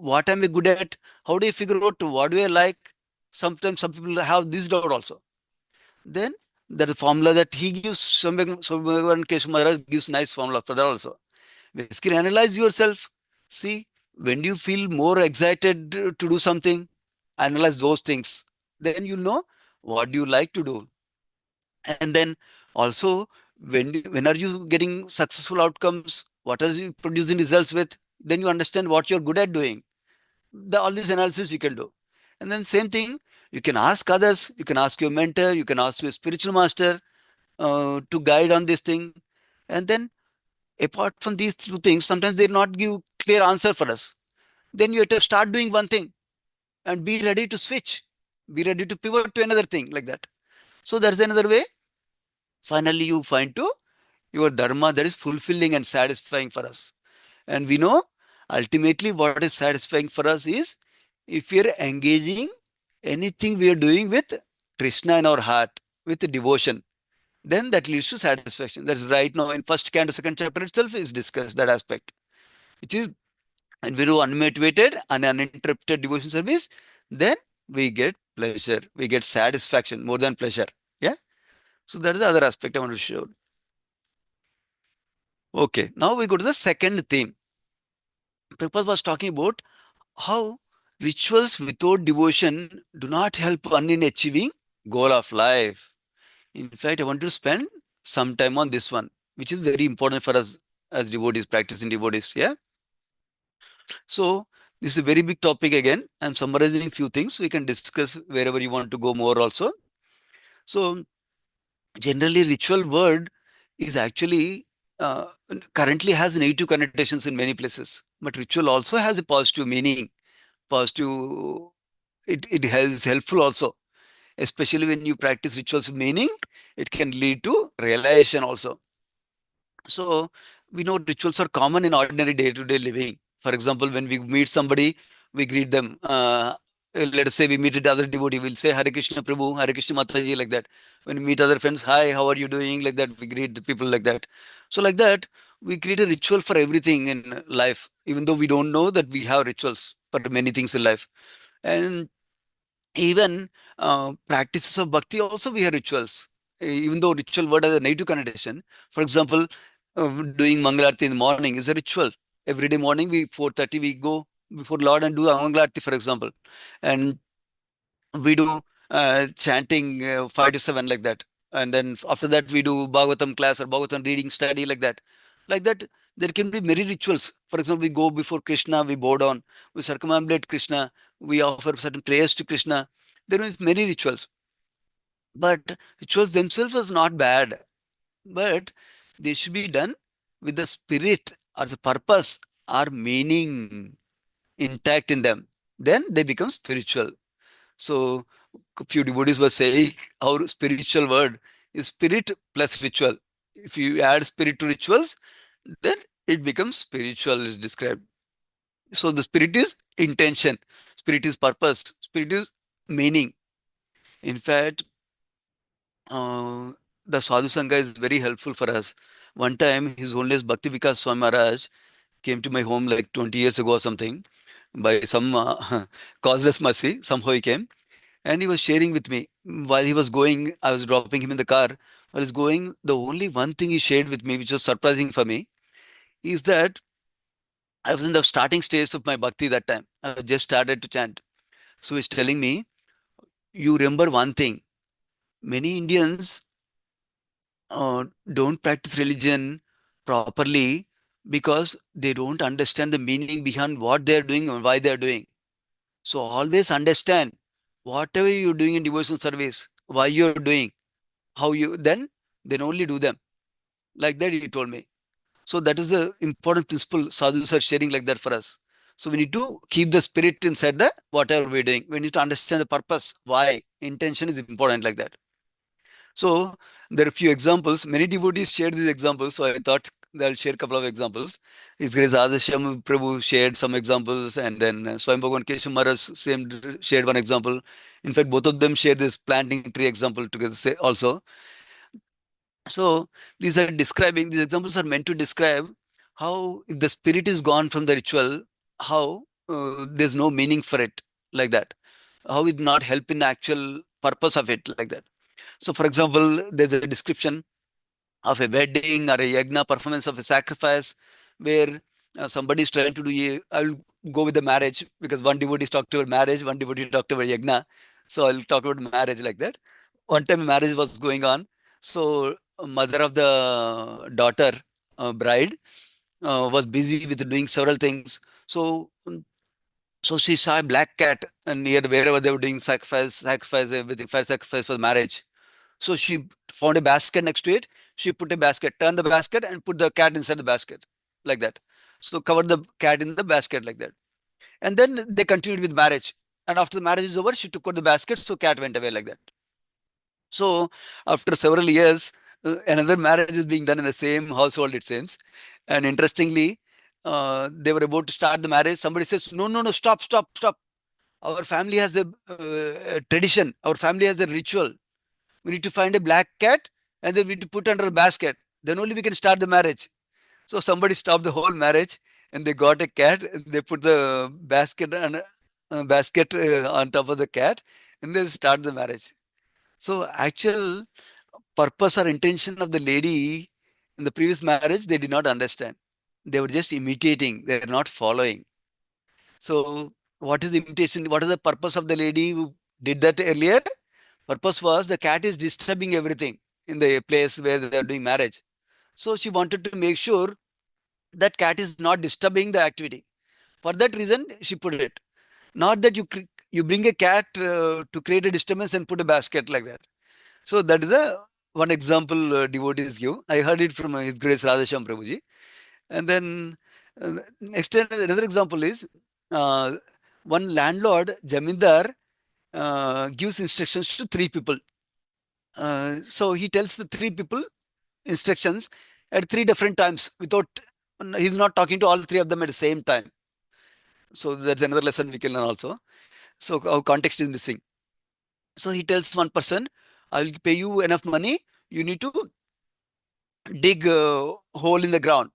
what am I good at? How do you figure out what do I like? Sometimes some people have this doubt also. Then there is a formula that he gives. Swambhavan Keshu Maharaj gives nice formula for that also. Basically, analyze yourself. See, when do you feel more excited to do something? Analyze those things. Then you know what do you like to do. And then also, when are you getting successful outcomes? What are you producing results with? Then you understand what you're good at doing. All this analysis you can do. And then same thing, you can ask others, you can ask your mentor, you can ask your spiritual master to guide on this thing. And then apart from these two things, sometimes they not give clear answer for us. Then you have to start doing one thing and be ready to switch, be ready to pivot to another thing, like that. So that's another way. Finally, you find to your dharma that is fulfilling and satisfying for us. And we know ultimately what is satisfying for us is if we are engaging anything we are doing with Krishna in our heart, with devotion, then that leads to satisfaction. That's right now in first canto, second chapter itself is discussed that aspect, which is when we do unmotivated and uninterrupted devotion service, then we get pleasure, we get satisfaction more than pleasure. Yeah. So that is the other aspect I want to show. Okay, now we go to the second theme. Prabhupada was talking about how rituals without devotion do not help one in achieving goal of life. In fact, I want to spend some time on this one, which is very important for us as devotees, practicing devotees. Yeah. So this is a very big topic again. I'm summarizing a few things. We can discuss wherever you want to go more also. So generally, ritual word is actually uh, currently has negative connotations in many places, but ritual also has a positive meaning. Positive, it has helpful also, especially when you practice rituals meaning, it can lead to realization also. So we know rituals are common in ordinary day-to-day living. For example, when we meet somebody, we greet them. Let us say we meet another devotee, we'll say Hare Krishna Prabhu, Hare Krishna Mataji, like that. When we meet other friends, hi, how are you doing? Like that, we greet the people like that. So like that, we create a ritual for everything in life, even though we don't know that we have rituals for many things in life. And even practices of bhakti also we have rituals. Even though ritual word has a negative connotation. For example, doing Mangalarti in the morning is a ritual. Every day morning, we 4:30 we go before Lord and do Mangalarti, for example. And we do chanting 5 to 7 like that. And then after that, we do Bhagavatam class or Bhagavatam reading study like that. Like that, there can be many rituals. For example, we go before Krishna, we bow down, we circumambulate Krishna, we offer certain prayers to Krishna. There is many rituals. But rituals themselves is not bad, but they should be done with the spirit or the purpose or meaning intact in them. Then they become spiritual. So a few devotees were saying our spiritual word is spirit plus ritual. If you add spirit to rituals, then it becomes spiritual, is described. So the spirit is intention, spirit is purpose, spirit is meaning. In fact, uh, the Sadhu Sanga is very helpful for us. One time, His Holiness Bhakti Vikas Swami Maharaj came to my home like 20 years ago or something. By some causeless mercy, somehow he came and he was sharing with me. While he was going, I was dropping him in the car. While he was going, the only one thing he shared with me, which was surprising for me, is that I was in the starting stage of my bhakti that time. I just started to chant. So he's telling me, you remember one thing. Many Indians don't practice religion properly because they don't understand the meaning behind what they're doing and why they're doing. So always understand whatever you're doing in devotional service, why you're doing, how you then only do them. Like that, he told me. So that is the important principle sadhus are sharing like that for us. So we need to keep the spirit inside the whatever we're doing. We need to understand the purpose, why. Intention is important like that. So there are a few examples. Many devotees shared these examples. So I thought I'll share a couple of examples. His Grace Adasham Prabhu shared some examples, and then Swayam Bhagavan Keshav Maharaj shared one example. In fact, both of them shared this planting tree example together also. So these examples are meant to describe how if the spirit is gone from the ritual, how there's no meaning for it, like that. How it not help in the actual purpose of it, like that. So, for example, there's a description of a wedding or a yagna performance of a sacrifice where somebody is trying to do a, I'll go with the marriage because one devotee talked about marriage, one devotee talked about yagna. So I'll talk about marriage like that. One time a marriage was going on. So mother of the daughter, bride, was busy with doing several things. So she saw a black cat near wherever they were doing sacrifice, everything, fire sacrifice for marriage. So she found a basket next to it. She put a basket, turned the basket, and put the cat inside the basket, like that. So covered the cat in the basket like that. And then they continued with marriage. And after the marriage is over, she took out the basket, so cat went away like that. So after several years, another marriage is being done in the same household, it seems. And interestingly, they were about to start the marriage. Somebody says, "No, no, no, stop, stop, stop. Our family has a tradition. Our family has a ritual. We need to find a black cat and then we need to put under a basket. Then only we can start the marriage." So somebody stopped the whole marriage and they got a cat and they put the basket on top of the cat and they start the marriage. So actual purpose or intention of the lady in the previous marriage, they did not understand. They were just imitating. They are not following. So what is the imitation? What is the purpose of the lady who did that earlier? Purpose was the cat is disturbing everything in the place where they are doing marriage. So she wanted to make sure that cat is not disturbing the activity. For that reason, she put it. Not that you bring a cat to create a disturbance and put a basket like that. So that is the one example devotees give. I heard it from His Grace Radhasham Prabhuji. And then next another example is uh, one landlord, Jamindar, gives instructions to three people. So he tells the three people instructions at three different times without, he's not talking to all three of them at the same time. So that's another lesson we can learn also. So our context is missing. So he tells one person, I'll pay you enough money. You need to dig a hole in the ground.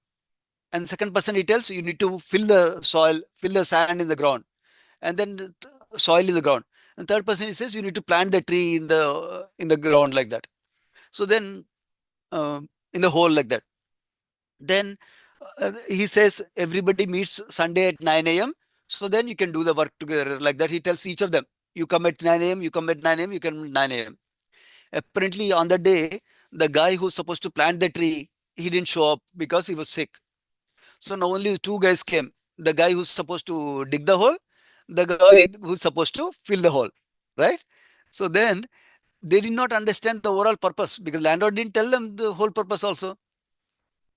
And second person he tells you need to fill the soil, fill the sand in the ground, and then soil in the ground. And third person he says you need to plant the tree in the ground like that. So then in the hole like that. Then he says everybody meets Sunday at 9 a.m. So then you can do the work together like that. He tells each of them, you come at 9 a.m., you come at 9 a.m., you come at 9 a.m. Apparently, on that day, the guy who's supposed to plant the tree, he didn't show up because he was sick. So now only two guys came. The guy who's supposed to dig the hole, the guy who's supposed to fill the hole, right? So then they did not understand the overall purpose because landlord didn't tell them the whole purpose also.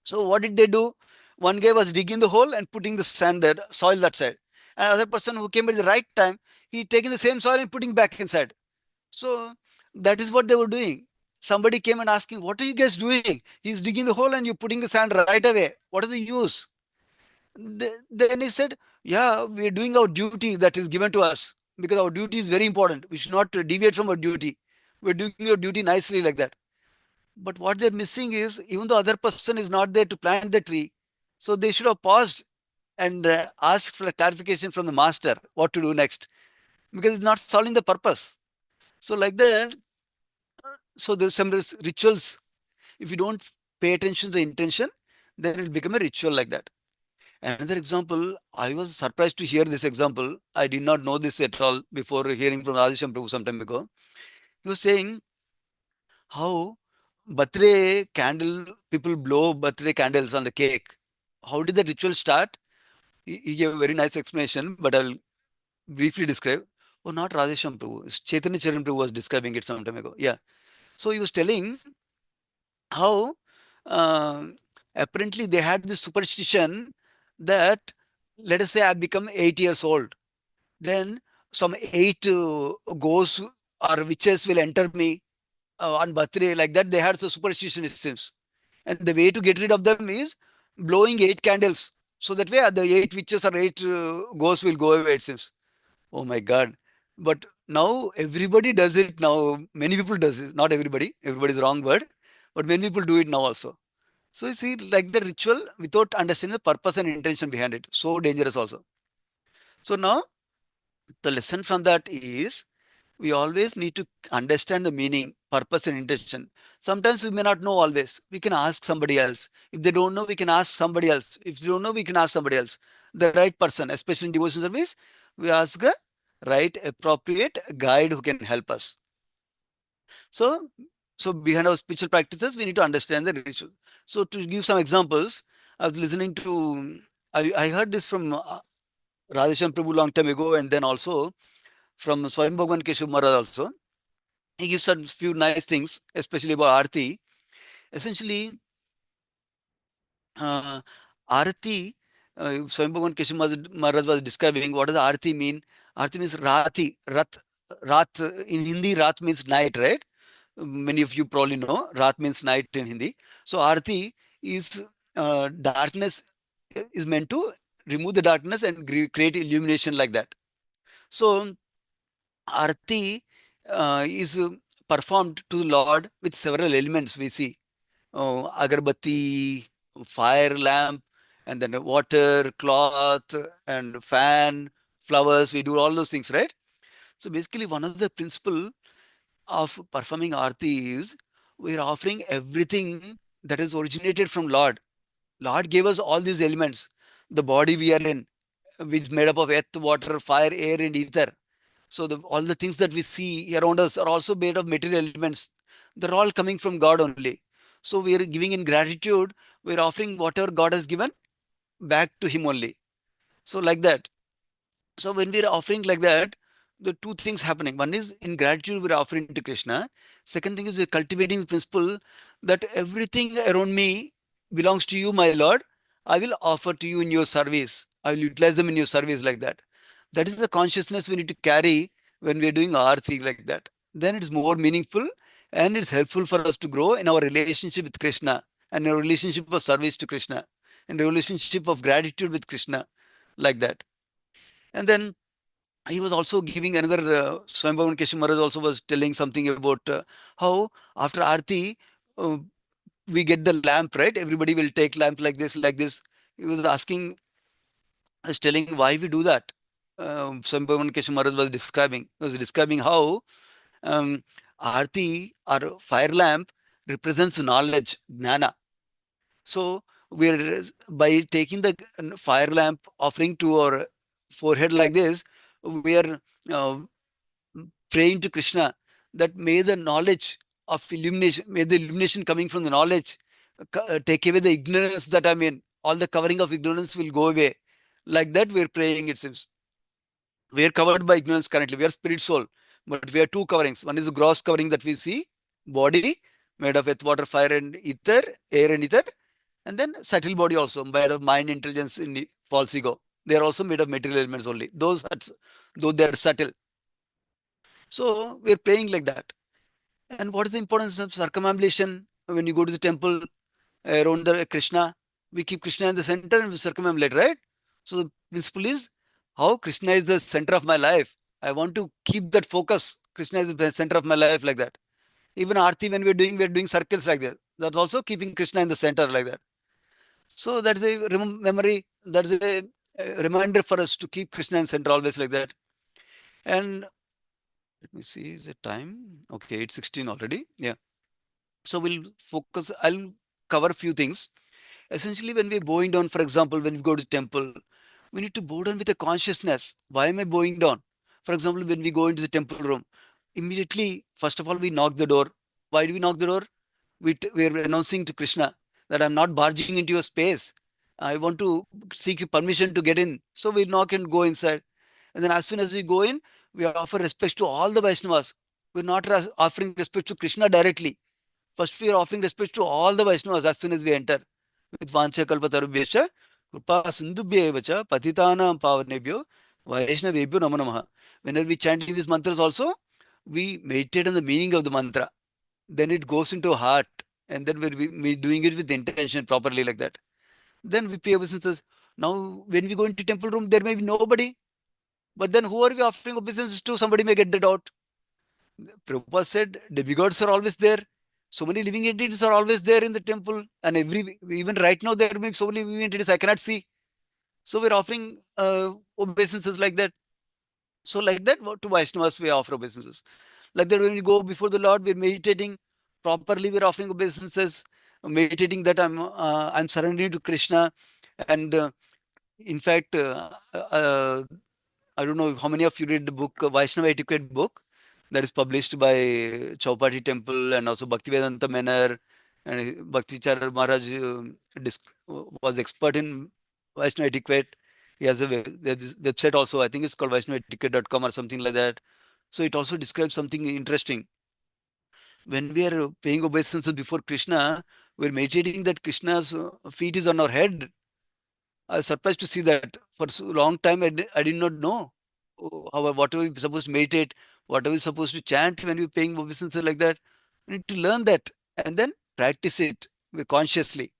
So what did they do? One guy was digging the hole and putting the sand there, soil that side. And other person who came at the right time, he taking the same soil and putting back inside. So that is what they were doing. Somebody came and asking, "What are you guys doing? He's digging the hole and you're putting the sand right away. What is the use?" Then he said, "Yeah, we're doing our duty that is given to us because our duty is very important. We should not deviate from our duty. We're doing our duty nicely like that." But what they're missing is even the other person is not there to plant the tree. So they should have paused and asked for a clarification from the master what to do next because it's not solving the purpose. So like that, so there's some rituals. If you don't pay attention to the intention, then it'll become a ritual like that. Another example, I was surprised to hear this example. I did not know this at all before hearing from Radhesham Prabhu some time ago. He was saying how birthday candle, people blow birthday candles on the cake. How did the ritual start? He gave a very nice explanation, but I'll briefly describe. Oh, not Radhesham Prabhu. It's Chaitanya Charan Prabhu was describing it some time ago. Yeah. So he was telling how uh, apparently they had this superstition that, let us say I become 8 years old, then some eight ghosts or witches will enter me on birthday. Like that, they had the superstition, it seems. And the way to get rid of them is blowing eight candles. So that way, the eight witches or eight ghosts will go away, it seems. Oh my God. But now everybody does it now. Many people does it. Not everybody. Everybody is the wrong word. But many people do it now also. So you see, like the ritual without understanding the purpose and intention behind it. So dangerous also. So now the lesson from that is we always need to understand the meaning, purpose, and intention. Sometimes we may not know always. We can ask somebody else. If they don't know, we can ask somebody else. If they don't know, we can ask somebody else. The right person, especially in devotion service, we ask a right, appropriate guide who can help us. So, so behind our spiritual practices, we need to understand the ritual. So to give some examples, I was listening to, I heard this from Radhesham Prabhu long time ago, and then also from Swayam Bhagwan Keshav Maharaj also. He gives a few nice things, especially about Aarti. Essentially, uh, Aarti, Swayam Bhagwan Keshav Maharaj was describing what does Aarti mean. Aarti means Rati, Rat. In Hindi, Rat means night, right? Many of you probably know Rat means night in Hindi. So Aarti is darkness is meant to remove the darkness and create illumination like that. So Aarti is performed to the Lord with several elements we see. Agarbatti, fire lamp, and then water, cloth, and fan, flowers. We do all those things, right? So basically, one of the principle of performing Aarti is we're offering everything that is originated from Lord. Lord gave us all these elements. The body we are in, which is made up of earth, water, fire, air, and ether. So all the things that we see around us are also made of material elements. They're all coming from God only. So we are giving in gratitude. We're offering whatever God has given back to Him only. So like that. So when we're offering like that, the two things happening. One is in gratitude we're offering to Krishna. Second thing is we're cultivating the principle that everything around me belongs to you, my Lord. I will offer to you in your service. I will utilize them in your service like that. That is the consciousness we need to carry when we're doing arti like that. Then it's more meaningful and it's helpful for us to grow in our relationship with Krishna and our relationship of service to Krishna and relationship of gratitude with Krishna like that. And then he was also giving another, Swayambhavan Keshav Maharaj also was telling something about how after Aarti, uh, we get the lamp, right? Everybody will take lamp like this, like this. He was asking, was telling why we do that. Swayambhavan Keshav Maharaj was describing. He was describing how Aarti or fire lamp represents knowledge, jnana. So we're by taking the fire lamp offering to our forehead like this, we are uh, praying to Krishna that may the knowledge of illumination. May the illumination coming from the knowledge take away the ignorance that I'm in. All the covering of ignorance will go away. Like that, we're praying, it seems. We are covered by ignorance currently. We are spirit soul, but we have two coverings. One is the gross covering that we see, body made of earth, water, fire, and ether, air and ether, and then subtle body also made of mind, intelligence, and false ego. They are also made of material elements only. Though they are subtle. So we are praying like that. And what is the importance of circumambulation when you go to the temple around the Krishna? We keep Krishna in the center and we circumambulate, right? So the principle is how Krishna is the center of my life. I want to keep that focus. Krishna is the center of my life, like that. Even Aarti, when we're doing circles like that. That's also keeping Krishna in the center, like that. So that's a memory. That's a reminder for us to keep Krishna in center always, like that. And let me see, is it time? Okay, it's 16 already. Yeah. So we'll focus. I'll cover a few things. Essentially, when we're bowing down, for example, when we go to temple, we need to bow down with a consciousness. Why am I bowing down? For example, when we go into the temple room, immediately, first of all, we knock the door. Why do we knock the door? We're announcing to Krishna that I'm not barging into your space. I want to seek your permission to get in. So we knock and go inside. And then as soon as we go in, we offer respect to all the Vaishnavas. We're not offering respect to Krishna directly. First, we are offering respect to all the Vaishnavas as soon as we enter. With Vancha Kalpatarubhyascha, Krupa Sindhubhyevacha, Patitanam Pavanebhyo, Vaishnavebhyo Namo Namaha. Whenever we chanting these mantras also, we meditate on the meaning of the mantra. Then it goes into heart. And then we're doing it with intention properly, like that. Then we pay obeisances. Now, when we go into temple room, there may be nobody. But then who are we offering obeisances to? Somebody may get the doubt. Prabhupada said demigods are always there. So many living entities are always there in the temple. And even right now, there may be so many living entities I cannot see. So we're offering obeisances like that. So like that, to Vaishnavas, we offer obeisances. Like that, when we go before the Lord, we're meditating properly. We're offering obeisances, meditating that I'm surrendering to Krishna. And in fact, I don't know how many of you read the book, Vaishnava Etiquette book, that is published by Chaupati Temple and also Bhaktivedanta Manor. And Bhakti Charar Maharaj was expert in Vaishnava Etiquette. He has a website also. I think it's called vaishnavaetiquette.com or something like that. So it also describes something interesting. When we are paying obeisances before Krishna, we're meditating that Krishna's feet is on our head. I was surprised to see that for so long time I did not know what are we supposed to meditate, what are we supposed to chant when we're paying obeisances like that. We need to learn that and then practice it consciously.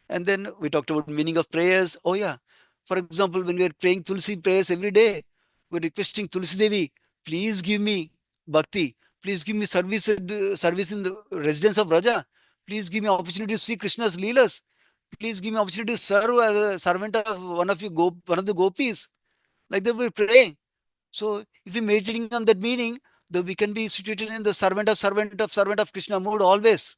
And then we talked about meaning of prayers. Oh yeah, for example, when we are praying Tulsi prayers every day, we're requesting Tulsi Devi, please give me bhakti, please give me service in the residence of Raja, please give me opportunity to see Krishna's leelas. Please give me opportunity to serve as a servant of one of the gopis. Like that we're praying. So if we're meditating on that meaning, then we can be situated in the servant of Krishna mood always.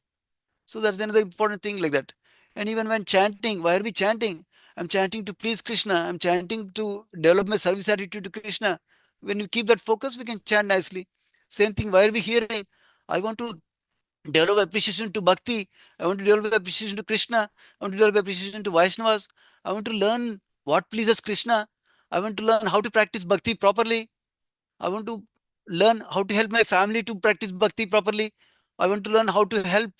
So that's another important thing like that. And even when chanting, why are we chanting? I'm chanting to please Krishna. I'm chanting to develop my service attitude to Krishna. When we keep that focus, we can chant nicely. Same thing, why are we hearing? I want to develop appreciation to Bhakti. I want to develop appreciation to Krishna. I want to develop appreciation to Vaishnavas. I want to learn what pleases Krishna. I want to learn how to practice Bhakti properly. I want to learn how to help my family to practice Bhakti properly. I want to learn how to help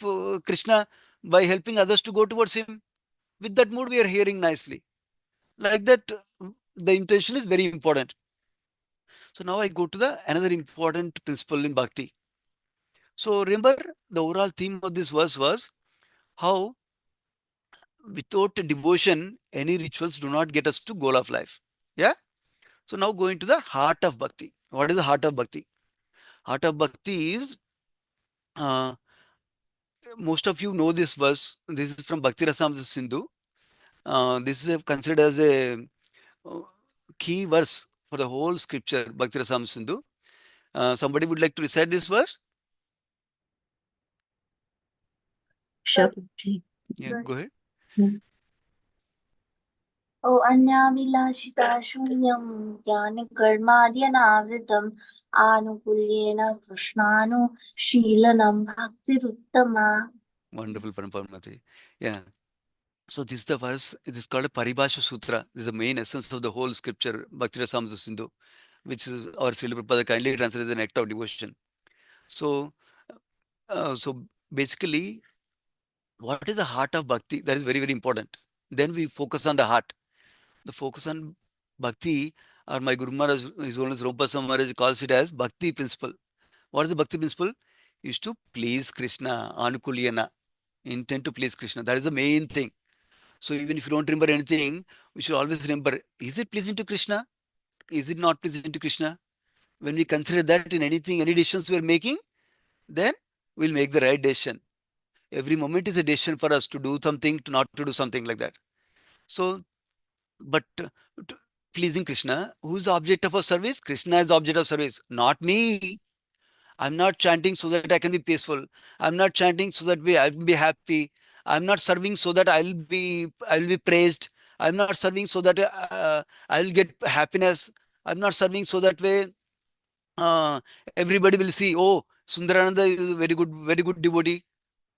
Krishna by helping others to go towards Him. With that mood, we are hearing nicely. Like that, the intention is very important. So now I go to the another important principle in Bhakti. So remember, the overall theme of this verse was how without devotion, any rituals do not get us to goal of life. Yeah. So now going to the heart of bhakti. What is the heart of bhakti? Heart of bhakti is uh, most of you know this verse. This is from Bhakti Rasamrita Sindhu. This is considered as a uh, key verse for the whole scripture, Bhakti Rasamrita Sindhu. Somebody would like to recite this verse? Shabdi. Yeah, go ahead. ओ अन्याभिलाषिता शून्यं ज्ञानकर्माद्यनावृतम् आनुकूल्येन कृष्णानुशीलनं भक्तिरुत्तमा. Wonderful, Paramatri. Yeah. So this is the verse. It is called a Paribhasha Sutra. This is the main essence of the whole scripture, Bhakti Rasamrita Sindhu, which is our Srila Prabhupada kindly translated as an act of devotion. So, so basically, what is the heart of bhakti? That is very, very important. Then we focus on the heart. The focus on bhakti, or my Guru Maharaj, His Holiness Rompasa Maharaj calls it as bhakti principle. What is the bhakti principle? Is to please Krishna, anukulyana, intent to please Krishna. That is the main thing. So even if you don't remember anything, we should always remember, is it pleasing to Krishna? Is it not pleasing to Krishna? When we consider that in anything, any decisions we are making, then we'll make the right decision. Every moment is a decision for us to do something, to not to do something like that. So, but pleasing Krishna, who is the object of our service? Krishna is the object of service, not me. I'm not chanting so that I can be peaceful. I'm not chanting so that I'll be happy. I'm not serving so that I'll be praised. I'm not serving so that I'll get happiness. I'm not serving so that way everybody will see, oh, Sundarananda is a very good devotee.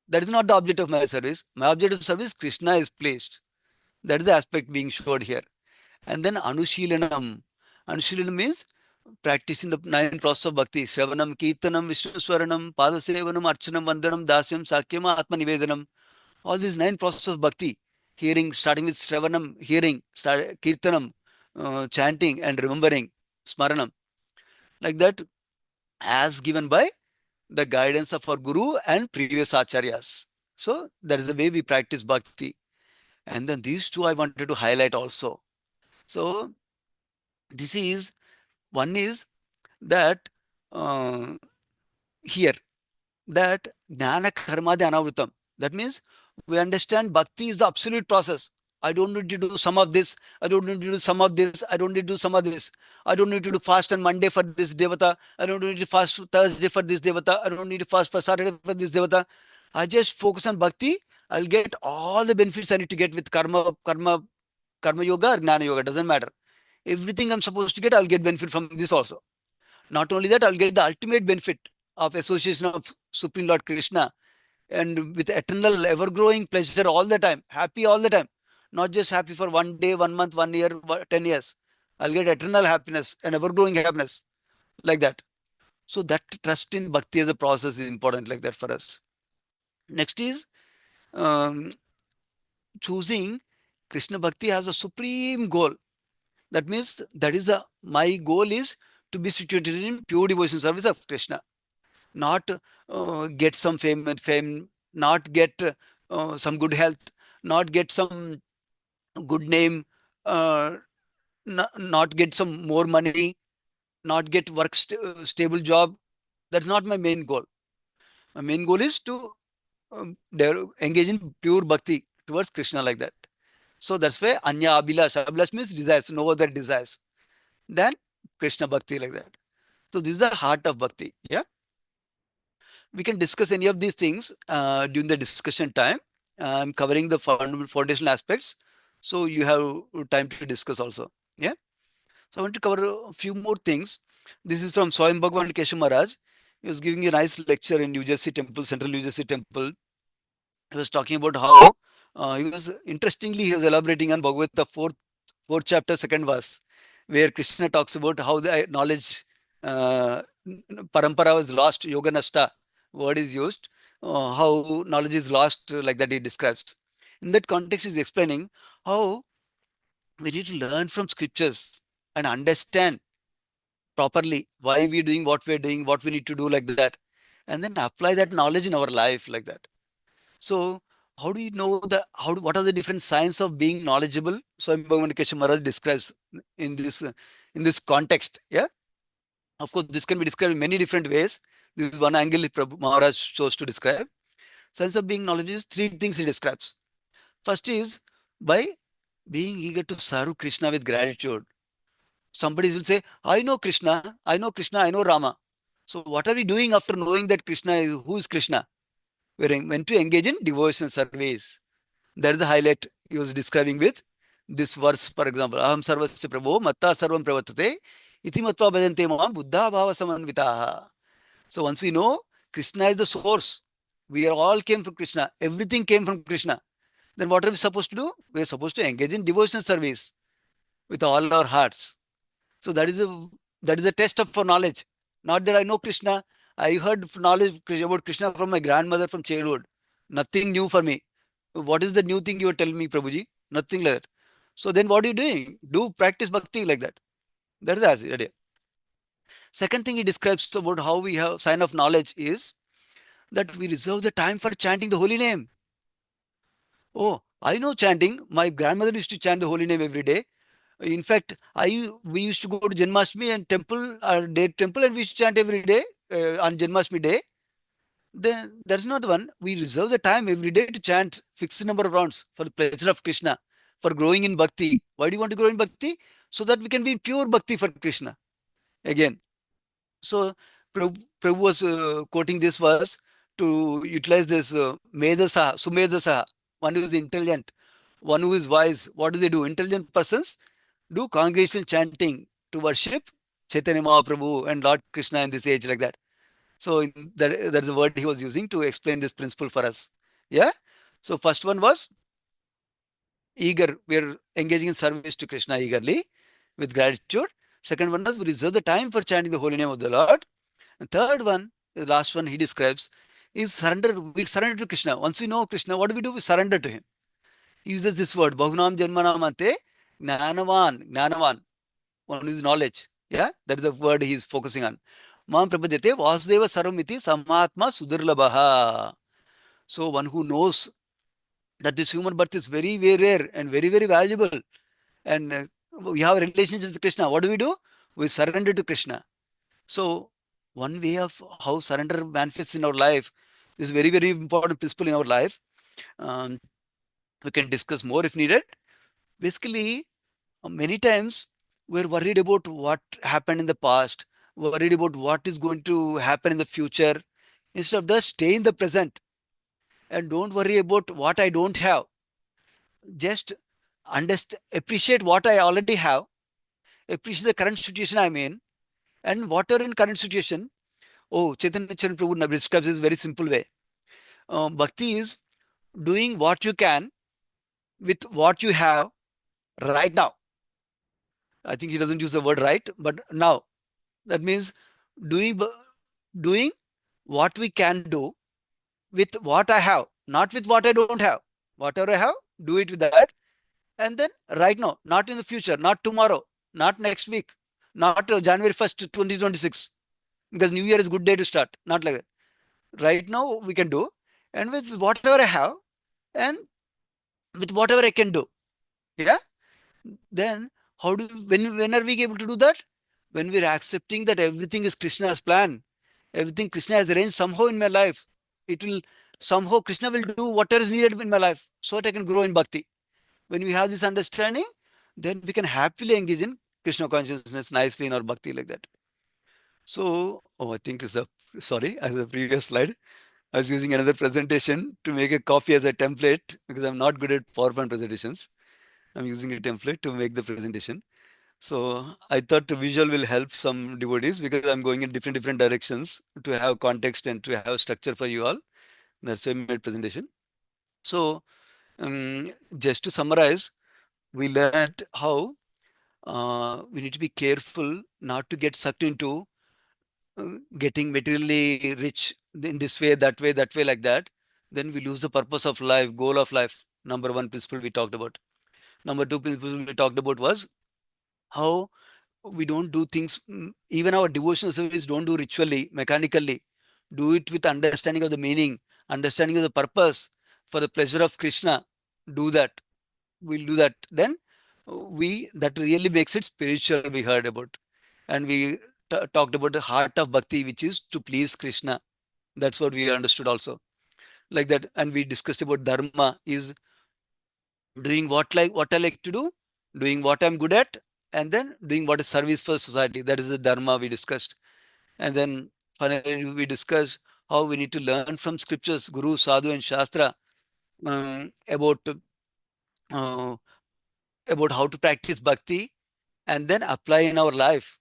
That is not the object of my service. My object of service, Krishna is placed. That is the aspect being showed here. And then Anushilanam. Anushilanam means practicing the 9 process of bhakti. Shravanam, Kirtanam, Vishnu Swaranam, Padasevanam, Archanam, Vandanam, Dasyam, Sakyam, Atma Nivedanam. All these 9 processes of bhakti. Hearing, starting with Shravanam, hearing, Kirtanam, chanting and remembering, Smaranam. Like that, as given by the guidance of our Guru and previous Acharyas. So that is the way we practice bhakti. And then these two I wanted to highlight also. So this is, one is that uh, here, that jnana karmadi anavrutam. That means we understand bhakti is the absolute process. I don't need to do some of this. I don't need to do some of this. I don't need to do some of this. I don't need to do fast on Monday for this devata. I don't need to fast Thursday for this devata. I don't need to fast for Saturday for this devata. I just focus on bhakti. I'll get all the benefits I need to get with karma yoga or gnana yoga. Doesn't matter. Everything I'm supposed to get, I'll get benefit from this also. Not only that, I'll get the ultimate benefit of association of Supreme Lord Krishna, and with eternal, ever-growing pleasure all the time, happy all the time. Not just happy for 1 day, 1 month, 1 year, 10 years. I'll get eternal happiness and ever-growing happiness like that. So that trust in bhakti as a process is important like that for us. Next is um, choosing Krishna bhakti as a supreme goal. That means that is my goal is to be situated in pure devotion service of Krishna, not get some fame, not get some good health, not get some good name, uh, not get some more money, not get stable job. That's not my main goal. My main goal is to engage in pure bhakti towards Krishna like that. So that's why Anya Abhilash. Abhilash means desires, no other desires than Krishna bhakti like that. So this is the heart of bhakti. Yeah. We can discuss any of these things during the discussion time. I'm covering the foundational aspects, so you have time to discuss also. Yeah. So I want to cover a few more things. This is from Swayam Bhagavan Keshav Maharaj. He was giving a nice lecture in New Jersey Temple, Central New Jersey Temple. He was talking about how he was interestingly he was elaborating on Bhagavad fourth chapter, second verse, where Krishna talks about how the knowledge parampara was lost, yoga nasta word is used, how knowledge is lost, like that he describes. In that context, he's explaining how we need to learn from scriptures and understand properly why we're doing what we're doing, what we need to do like that, and then apply that knowledge in our life like that. So, how do you know what are the different signs of being knowledgeable? So, Bhagavan Keshav Maharaj describes in this context. Yeah, of course, this can be described in many different ways. This is one angle Prabhu Maharaj chose to describe. Signs of being knowledgeable is 3 things he describes. First is by being eager to serve Krishna with gratitude. Somebody will say, "I know Krishna, I know Krishna, I know Rama." So, what are we doing after knowing that Krishna is who is Krishna? We're meant to engage in devotional service. That is the highlight he was describing with. this verse, for example, aham sarvasya prabho matta sarvam pravartate iti matva bhajante mam buddha bhava samanvitaha. So once we know Krishna is the source, we are all came from Krishna, everything came from Krishna, then what are we supposed to do? We are supposed to engage in devotional service with all our hearts. So that is a test of for knowledge. Not that I know Krishna. I heard knowledge about Krishna from my grandmother from childhood. Nothing new for me. What is the new thing you are telling me, Prabhuji? Nothing like that. So then what are you doing? Do practice bhakti like that. That is the idea. Second thing he describes about how we have sign of knowledge is that we reserve the time for chanting the holy name. Oh, I know chanting. My grandmother used to chant the holy name every day. In fact, we used to go to Janmashtami and temple, and we used to chant every day on Janmashtami day. Then that's not the one. We reserve the time every day to chant fixed number of rounds for the pleasure of Krishna, for growing in bhakti. Why do you want to grow in bhakti? So that we can be in pure bhakti for Krishna. Again, so Prabhu was quoting this verse to utilize this Medasaha, Sumedasaha, one who is intelligent, one who is wise. What do they do? Intelligent persons do congregational chanting to worship Chaitanya Mahaprabhu and Lord Krishna in this age like that. So that's the word he was using to explain this principle for us. Yeah. So first one was eager. We are engaging in service to Krishna eagerly with gratitude. Second one was we reserve the time for chanting the holy name of the Lord. And third one, the last one he describes, is surrender. We surrender to Krishna. Once we know Krishna, what do? We surrender to him. He uses this word, Bahunam Janmanam Ante, Gnanavan. One is knowledge. Yeah, that is the word he is focusing on. Mam Prabhadete Vasudeva Sarvamiti Samatma Sudurlabaha. So one who knows that this human birth is very, very rare and very, very valuable. And we have a relationship with Krishna. What do? We surrender to Krishna. So one way of how surrender manifests in our life is very, very important principle in our life. We can discuss more if needed. Basically, many times we're worried about what happened in the past, worried about what is going to happen in the future. Instead of that, stay in the present and don't worry about what I don't have. Just appreciate what I already have, appreciate the current situation I'm in, and whatever in current situation. Oh, Chaitanya Charan Prabhu describes this very simple way. Bhakti is doing what you can with what you have right now. I think he doesn't use the word right, but now. That means doing doing what we can do with what I have, not with what I don't have. Whatever I have, do it with that. And then right now, not in the future, not tomorrow, not next week, not January 1st, 2026, because New Year is a good day to start. Not like that. Right now, we can do, and with whatever I have, and with whatever I can do. Yeah. Then when are we able to do that? When we're accepting that everything is Krishna's plan, everything Krishna has arranged somehow in my life. It will somehow Krishna will do whatever is needed in my life so that I can grow in bhakti. When we have this understanding, then we can happily engage in Krishna consciousness nicely in our bhakti like that. So, I think it's sorry, as the previous slide, I was using another presentation to make a copy as a template because I'm not good at PowerPoint presentations. I'm using a template to make the presentation. So I thought the visual will help some devotees because I'm going in different directions to have context and to have structure for you all. That's why I made presentation. So just to summarize, we learned how we need to be careful not to get sucked into getting materially rich in this way, that way, like that. Then we lose the purpose of life, goal of life. Number one principle we talked about. Number two principle we talked about was how we don't do things, even our devotional service don't do ritually, mechanically. Do it with understanding of the meaning, understanding of the purpose for the pleasure of Krishna. Do that. We'll do that. Then that really makes it spiritual, we heard about. And we talked about the heart of bhakti, which is to please Krishna. That's what we understood also. Like that. And we discussed about dharma is doing what I like to do, doing what I'm good at, and then doing what is service for society. That is the dharma we discussed. And then finally we discussed how we need to learn from scriptures, Guru, Sadhu, and Shastra about about how to practice bhakti and then apply in our life.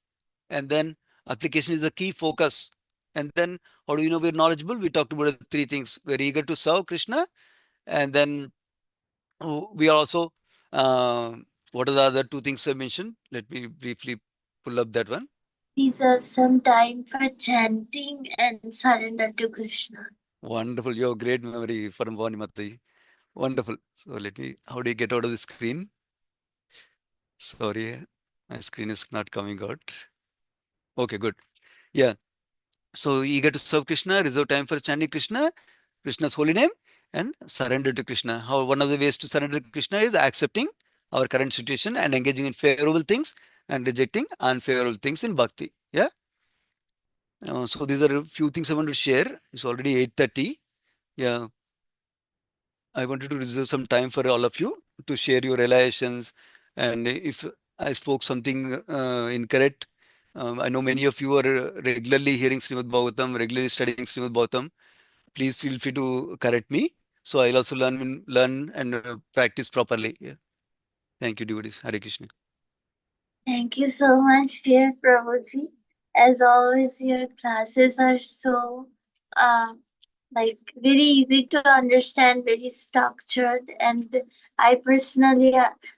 And then application is the key focus. And then how do you know we're knowledgeable? We talked about three things. We're eager to serve Krishna. And then we are also, what are the other two things I mentioned? Let me briefly pull up that one. Reserve some time for chanting and surrender to Krishna. Wonderful. You have great memory, Paramvani Mataji. Wonderful. So let me, how do you get out of the screen? Sorry, my screen is not coming out. Okay, good. Yeah. So eager to serve Krishna, reserve time for chanting Krishna, Krishna's holy name, and surrender to Krishna. How one of the ways to surrender to Krishna is accepting our current situation and engaging in favorable things and rejecting unfavorable things in bhakti. Yeah. So these are a few things I want to share. It's already 8:30. Yeah. I wanted to reserve some time for all of you to share your realizations. And if I spoke something incorrect, I know many of you are regularly hearing Srimad Bhagavatam, regularly studying Srimad Bhagavatam. Please feel free to correct me. So I'll also learn and practice properly. Yeah. Thank you, devotees. Hare Krishna. Thank you so much, dear Prabhuji. As always, your classes are so like very easy to understand, very structured, and I personally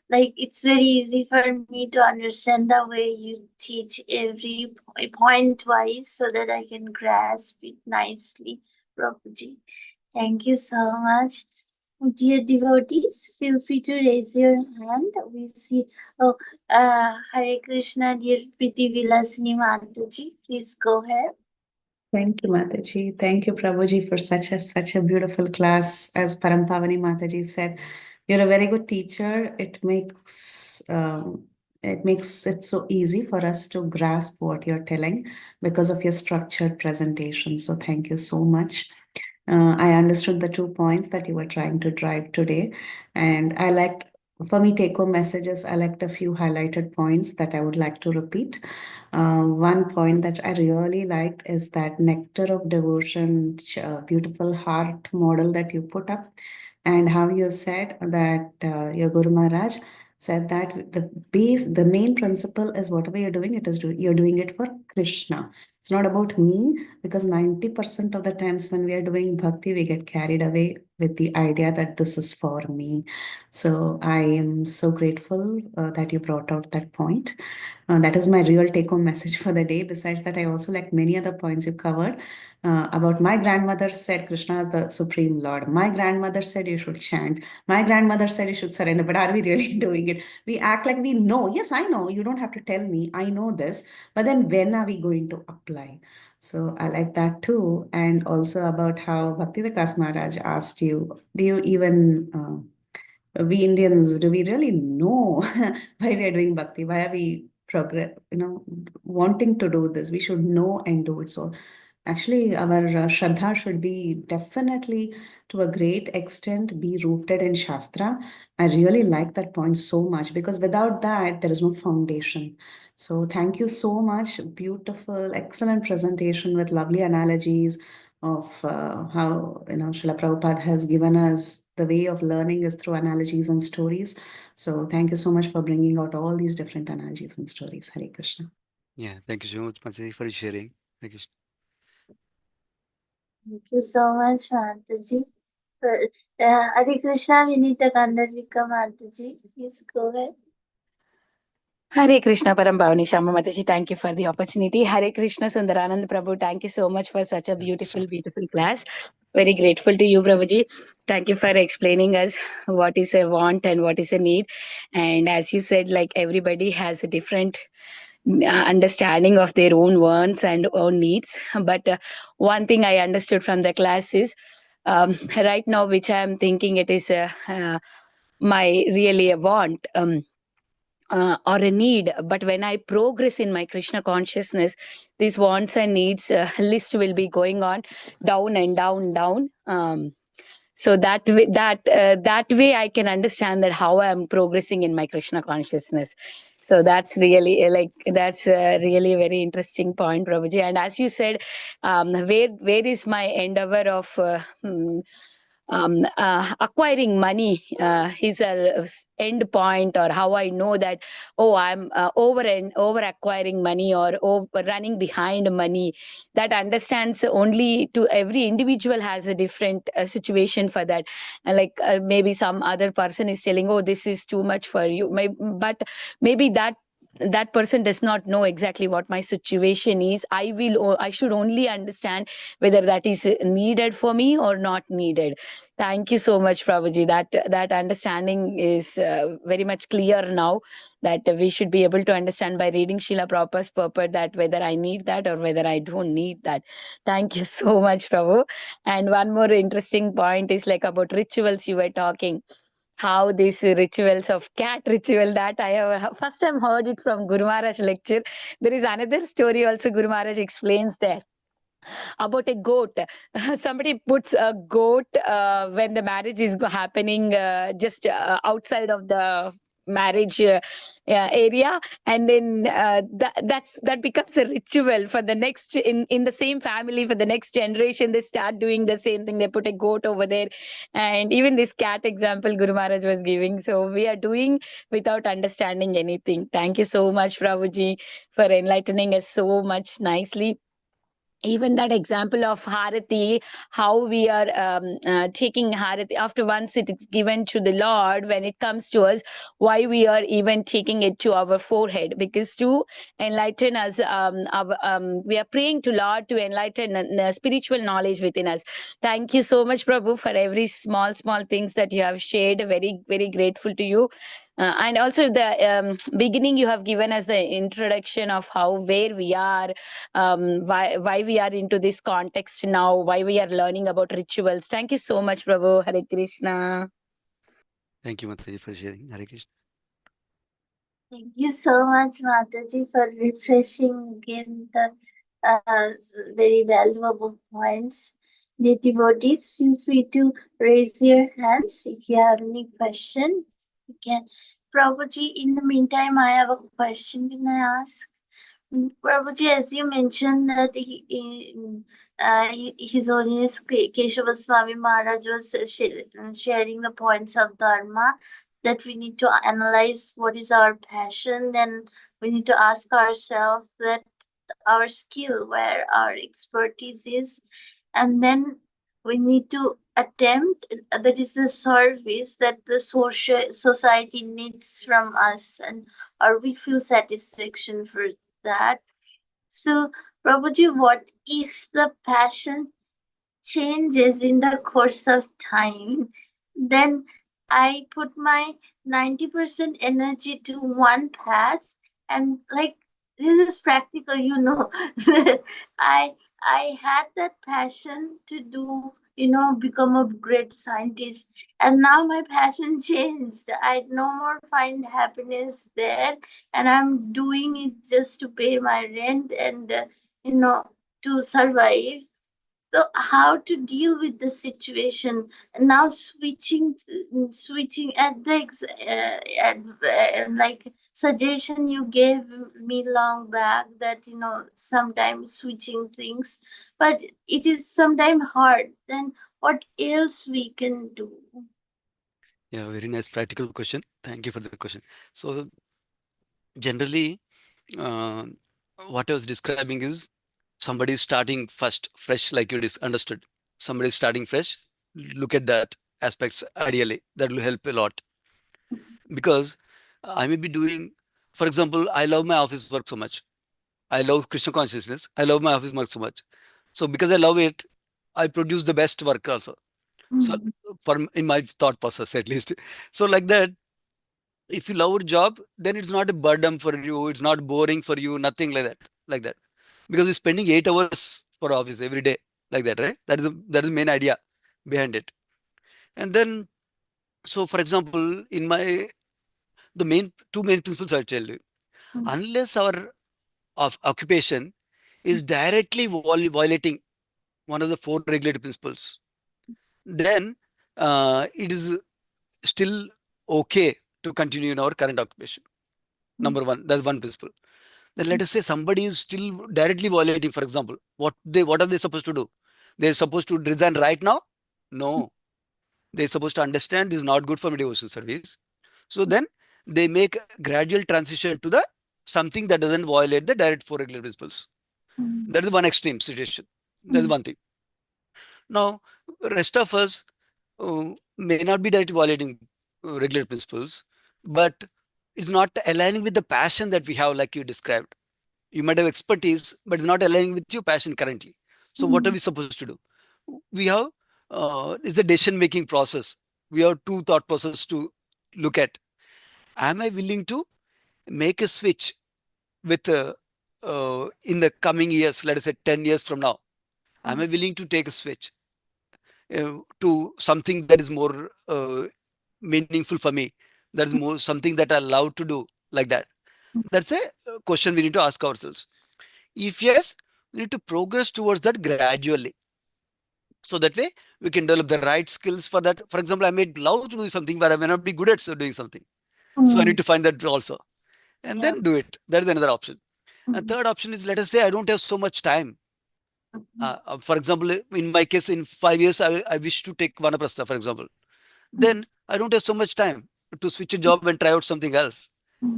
like it's very easy for me to understand the way you teach every point wise so that I can grasp it nicely, Prabhuji. Thank you so much. Dear devotees, feel free to raise your hand. We see, oh, Hare Krishna, dear Priti Vilasini Mataji. Please go ahead. Thank you, Mataji. Thank you, Prabhuji, for such a beautiful class. As Parampavani Mataji said, you're a very good teacher. It makes it so easy for us to grasp what you're telling because of your structured presentation. So thank you so much. I understood the 2 points that you were trying to drive today, and for me, take-home messages, I liked a few highlighted points that I would like to repeat. One point that I really liked is that nectar of devotion, beautiful heart model that you put up, and how you said that your Guru Maharaj said that the main principle is whatever you're doing, you're doing it for Krishna. It's not about me, because 90% of the times when we are doing bhakti, we get carried away with the idea that this is for me. So I am so grateful that you brought out that point. That is my real take-home message for the day. Besides that, I also like many other points you covered about my grandmother said Krishna is the supreme Lord. My grandmother said you should chant. My grandmother said you should surrender. But are we really doing it? We act like we know. Yes, I know. You don't have to tell me. I know this. But then when are we going to apply? So I like that too. And also about how Bhakti Vikas Maharaj asked you, do you even... we Indians, do we really know why we are doing bhakti? Why are we wanting to do this? We should know and do it. So actually, our Shraddha should be definitely, to a great extent, be rooted in Shastra. I really like that point so much, because without that, there is no foundation. So thank you so much. Beautiful, excellent presentation with lovely analogies of how Srila Prabhupada has given us the way of learning is through analogies and stories. So thank you so much for bringing out all these different analogies and stories. Hare Krishna. Yeah. Thank you so much, Mataji, for sharing. Thank you. Thank you so much, Mataji. Hare Krishna, Vinita Gandharvika Mataji. Please go ahead. Hare Krishna Parambhavani Shama Mataji, thank you for the opportunity. Hare Krishna Sundaranand Prabhu, thank you so much for such a beautiful class. Very grateful to you, Prabhuji. Thank you for explaining us what is a want and what is a need. And as you said, like everybody has a different understanding of their own wants and own needs. But one thing I understood from the class is right now, which I am thinking it is my really a want. Or a need, but when I progress in my Krishna consciousness, these wants and needs list will be going on down and down. So that way I can understand that how I am progressing in my Krishna consciousness. So that's really really a very interesting point, Prabhuji. And as you said, where is my endeavor of acquiring money is a end point, or how I know that, oh, I'm over acquiring money or over running behind money. That understands only to every individual has a different situation for that. Maybe some other person is telling, oh, this is too much for you, but maybe that person does not know exactly what my situation is. I should only understand whether that is needed for me or not needed. Thank you so much, Prabhuji. That understanding is very much clear now, that we should be able to understand by reading Srila Prabhupada's purport that whether I need that or whether I don't need that. Thank you so much, Prabhu. And one more interesting point is like about rituals you were talking. How these rituals of cat ritual, that I have first time heard it from Guru Maharaj lecture. There is another story also Guru Maharaj explains there about a goat. Somebody puts a goat when the marriage is happening just outside of the marriage area, and then that becomes a ritual for the next in the same family. For the next generation, they start doing the same thing. They put a goat over there. And even this cat example Guru Maharaj was giving, so we are doing without understanding anything. Thank you so much, Prabhuji, for enlightening us so much nicely. Even that example of Harati, how we are taking Harati after once it is given to the Lord, when it comes to us, why we are even taking it to our forehead, because to enlighten us, we are praying to Lord to enlighten spiritual knowledge within us. Thank you so much, Prabhu, for every small things that you have shared. Very, very grateful to you. And also the beginning you have given us the introduction of where we are, why we are into this context now, why we are learning about rituals. Thank you so much, Prabhu. Hare Krishna. Thank you, Mataji, for sharing. Hare Krishna. Thank you so much, Mataji, for refreshing again the very valuable points. The devotees, feel free to raise your hands if you have any question. You can. Prabhuji, in the meantime, I have a question. Can I ask? Prabhuji, as you mentioned that His Holiness Keshava Swami Maharaj was sharing the points of Dharma, that we need to analyze what is our passion, then we need to ask ourselves that our skill, where our expertise is, and then we need to attempt, that is a service that the society needs from us, and or we feel satisfaction for that. So, Prabhuji, what if the passion changes in the course of time? Then I put my 90% energy to one path, and like, this is practical, I had that passion to do, become a great scientist, and now my passion changed. I no more find happiness there, and I'm doing it just to pay my rent and to survive. So how to deal with the situation? Now switching at the like suggestion you gave me long back, that sometimes switching things, but it is sometimes hard. Then what else we can do? Yeah, very nice practical question. Thank you for the question. So generally, what I was describing is somebody is starting fresh, like you understood. Somebody is starting fresh. Look at that aspects ideally. That will help a lot. Because I may be doing, for example, I love my office work so much. I love Krishna consciousness. I love my office work so much. So because I love it, I produce the best work also. So in my thought process at least. So like that, if you love your job, then it's not a burden for you. It's not boring for you. Nothing like that. Like that. Because you're spending 8 hours for office every day. Like that, right? That is the main idea behind it. And then, so for example, in my the two main principles I tell you, unless our occupation is directly violating one of the four regulated principles, then it is still okay to continue in our current occupation. Number one, that's one principle. Then let us say somebody is still directly violating, for example, what are they supposed to do? They're supposed to resign right now? No. They're supposed to understand this is not good for my devotional service. So then they make a gradual transition to the something that doesn't violate the direct four regular principles. That is one extreme situation. That is one thing. Now, rest of us may not be directly violating regular principles, but it's not aligning with the passion that we have, like you described. You might have expertise, but it's not aligning with your passion currently. So what are we supposed to do? We have it's a decision making process. We have two thought process to look at. Am I willing to make a switch with in the coming years, let us say 10 years from now? Am I willing to take a switch to something that is more meaningful for me? That is more something that I love to do, like that. That's a question we need to ask ourselves. If yes, we need to progress towards that gradually. So that way we can develop the right skills for that. For example, I may love to do something, but I may not be good at doing something. So I need to find that also. And then do it. That is another option. And third option is, let us say I don't have so much time. For example, in my case, in 5 years, I wish to take Vanaprastha, for example. Then I don't have so much time to switch a job and try out something else.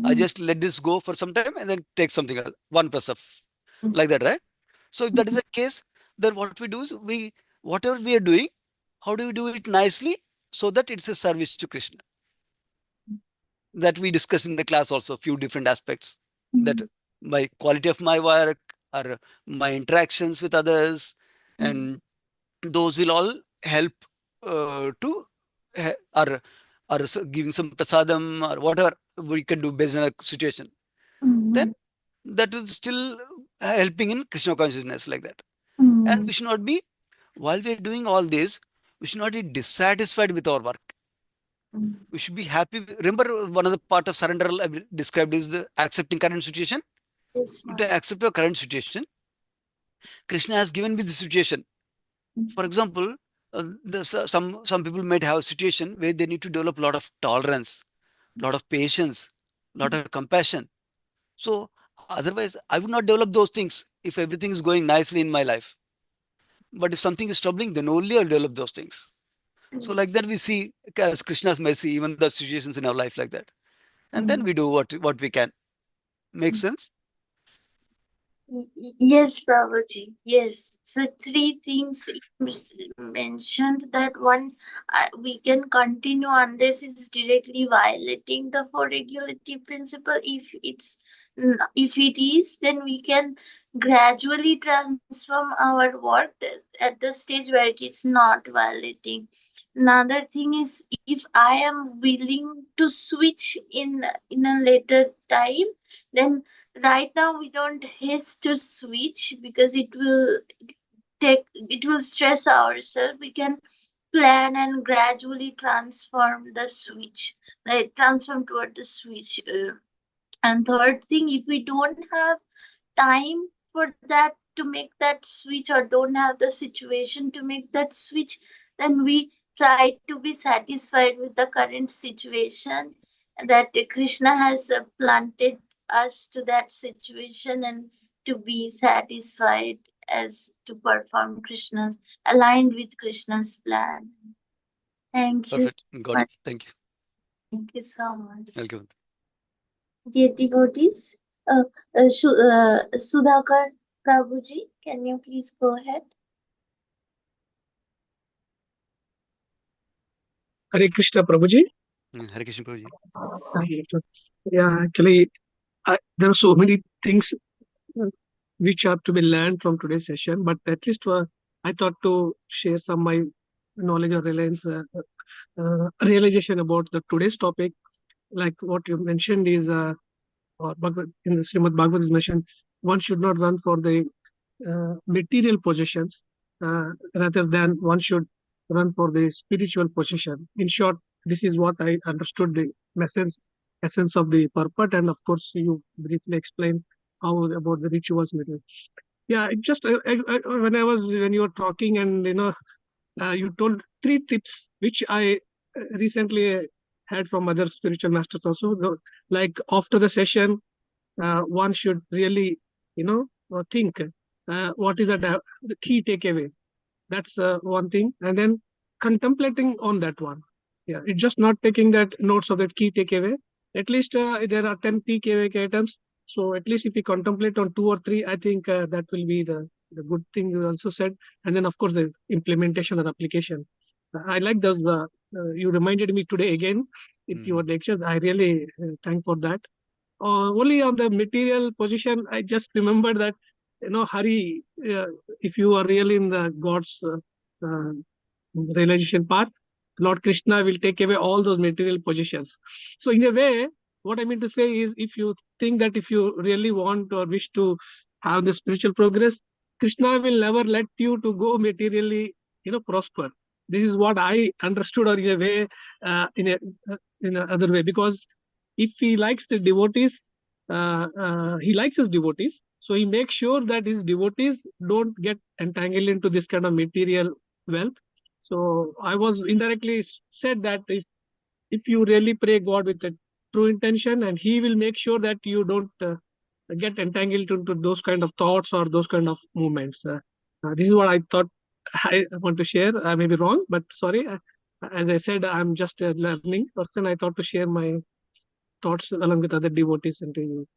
I just let this go for some time and then take something else, Vanaprastha, like that, right? So if that is the case, then what we do is whatever we are doing, how do we do it nicely so that it's a service to Krishna? That we discussed in the class also, a few different aspects. That my quality of my work or my interactions with others, and those will all help to giving some prasadam or whatever we can do based on a situation. Then that is still helping in Krishna consciousness, like that. And we should not be, while we are doing all this, we should not be dissatisfied with our work. We should be happy. Remember, one of the part of surrender I described is the accepting current situation. To accept your current situation, Krishna has given me the situation. For example, some people might have a situation where they need to develop a lot of tolerance, a lot of patience, a lot of compassion. So otherwise, I would not develop those things if everything is going nicely in my life. But if something is troubling, then only I'll develop those things. So like that, we see as Krishna's mercy, even the situations in our life like that. And then we do what we can. Make sense? Yes, Prabhuji. Yes. So three things you mentioned. That one, we can continue unless it's directly violating the four regulatory principle. If it is, then we can gradually transform our work at the stage where it is not violating. Another thing is, if I am willing to switch in a later time, then right now we don't haste to switch because it will stress ourselves. We can plan and gradually transform the switch, like transform toward the switch. And third thing, if we don't have time for that to make that switch, or don't have the situation to make that switch, then we try to be satisfied with the current situation that Krishna has planted us to that situation, and to be satisfied as to perform Krishna's, aligned with Krishna's plan. Thank you. Perfect. Got it. Thank you. Thank you so much. Welcome. Dear devotees, Sudhakar Prabhuji, can you please go ahead? Hare Krishna Prabhuji. Hare Krishna Prabhuji. Yeah, actually, there are so many things which are to be learned from today's session, but at least I thought to share some my knowledge or realization about the today's topic. Like what you mentioned is, or in the Srimad Bhagavatam is mentioned, one should not run for the material possessions, rather than one should run for the spiritual possession. In short, this is what I understood the essence of the purport, and of course you briefly explained how about the rituals material. Yeah, it just when you were talking, and you told three tips which I recently had from other spiritual masters also. Like after the session, one should really think what is the key takeaway. That's one thing. And then contemplating on that one. Yeah, it's just not taking that notes of that key takeaway. At least there are 10 key takeaway items. So at least if we contemplate on 2 or 3, I think that will be the good thing you also said. And then of course the implementation and application. I like those. You reminded me today again with your lectures. I really thank for that. Only on the material position, I just remember that, Hari, if you are really in the God's realization path, Lord Krishna will take away all those material positions. So in a way, what I mean to say is, if you think that if you really want or wish to have the spiritual progress, Krishna will never let you to go materially, prosper. This is what I understood, or in a way, in a other way, because if he likes the devotees, he likes his devotees, so he makes sure that his devotees don't get entangled into this kind of material wealth. So I was indirectly said that if you really pray God with a true intention, and he will make sure that you don't get entangled into those kind of thoughts or those kind of movements. This is what I thought I want to share. I may be wrong, but sorry. As I said, I'm just a learning person. I thought to share my thoughts along with other devotees and to you.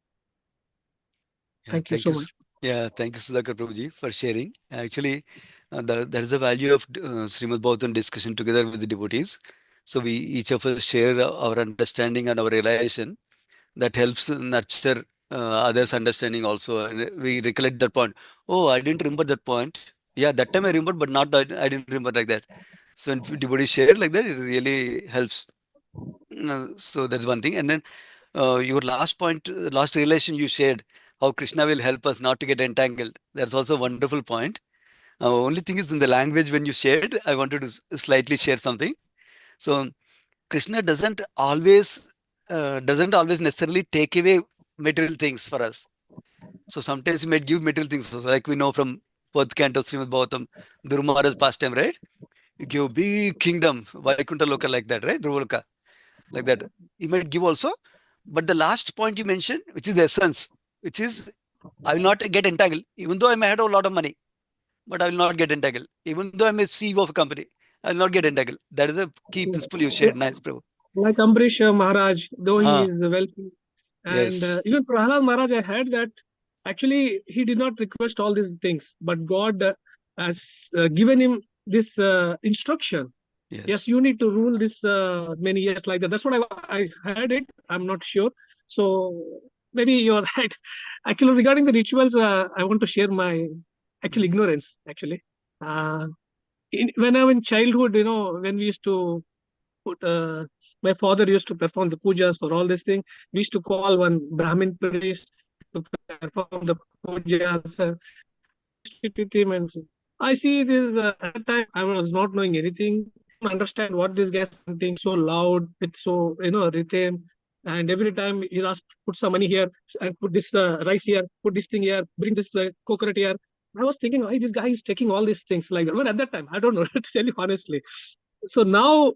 Thank you so much. Yeah, thank you, Sudhakar Prabhuji, for sharing. Actually, that is the value of Srimad Bhagavatam discussion together with the devotees. So we each of us share our understanding and our realization that helps nurture others' understanding also. And we recollect that point. Oh, I didn't remember that point. Yeah, that time I remembered, but not I didn't remember like that. So when devotees share like that, it really helps. So that's one thing. And then your last point, last realization you shared, how Krishna will help us not to get entangled. That's also a wonderful point. Only thing is in the language when you shared, I wanted to slightly share something. So Krishna doesn't always necessarily take away material things for us. So sometimes he might give material things, so like we know from fourth canto of Srimad Bhagavatam, Durumara's pastime, right? You give big kingdom, Vaikuntha Loka like that, right? Dhruva like that. He might give also. But the last point you mentioned, which is the essence, which is I will not get entangled, even though I may have a lot of money, but I will not get entangled. Even though I'm a CEO of a company, I will not get entangled. That is the key principle you shared. Nice, Prabhu. Like Ambrish Maharaj, though he is wealthy, and Yes. even Prahlad Maharaj, I heard that actually he did not request all these things, but God has given him this instruction. Yes, you need to rule this many years like that. That's what I heard it. I'm not sure. So maybe you're right. Actually, regarding the rituals, I want to share my ignorance. Actually, when I'm in childhood, when we used to put, my father used to perform the pujas for all these things. We used to call one Brahmin priest to perform the pujas. I used to sit with him and say, I see this. At that time, I was not knowing anything. I don't understand what this guy is chanting so loud with so rhythm. And every time he asked, put some money here and put this rice here, put this thing here, bring this coconut here. I was thinking, why this guy is taking all these things like that. But at that time, I don't know to tell you honestly. So now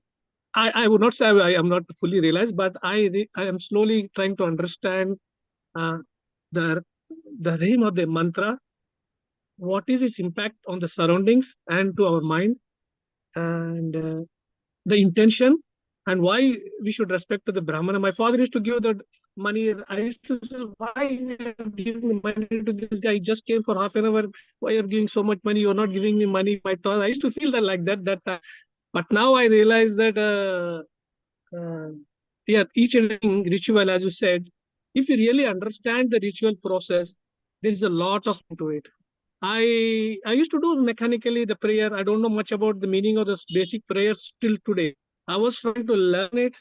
I would not say I am not fully realized, but I am slowly trying to understand uh, the rhythm of the mantra, what is its impact on the surroundings and to our mind, and the intention, and why we should respect to the Brahmana. My father used to give the money. I used to say, why you are giving money to this guy? He just came for half an hour. Why are you giving so much money? You're not giving me money. I used to feel that like that time. But now I realize that yeah, each and every ritual, as you said, if you really understand the ritual process, there is a lot of into it. I used to do mechanically the prayer. I don't know much about the meaning of this basic prayers till today. I was trying to learn it,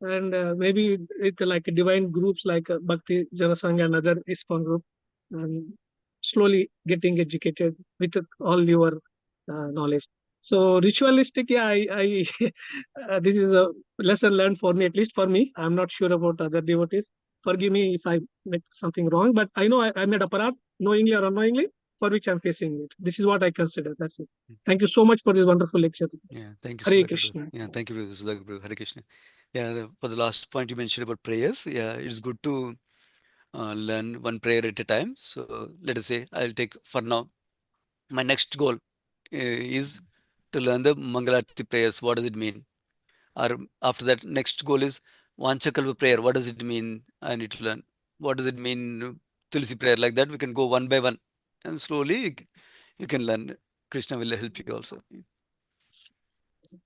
and maybe with like divine groups like Bhakti Sanga and other ISKCON group, and slowly getting educated with all your knowledge. So ritualistic, yeah, I this is a lesson learned for me, at least for me. I'm not sure about other devotees. Forgive me if I make something wrong, but I know I made aparat, knowingly or unknowingly, for which I'm facing it. This is what I consider. That's it. Thank you so much for this wonderful lecture. Yeah, thank you, Hare Sudhakar. Krishna. Yeah, thank you, Sudhakar. Hare Krishna. Yeah, for the last point you mentioned about prayers, yeah, it's good to learn one prayer at a time. So let us say I'll take for now. My next goal is to learn the Mangalarti prayers. What does it mean? Or after that, next goal is Vanchakalpa prayer. What does it mean? I need to learn. What does it mean? Tulsi prayer. Like that, we can go one by one, and slowly you can learn. Krishna will help you also.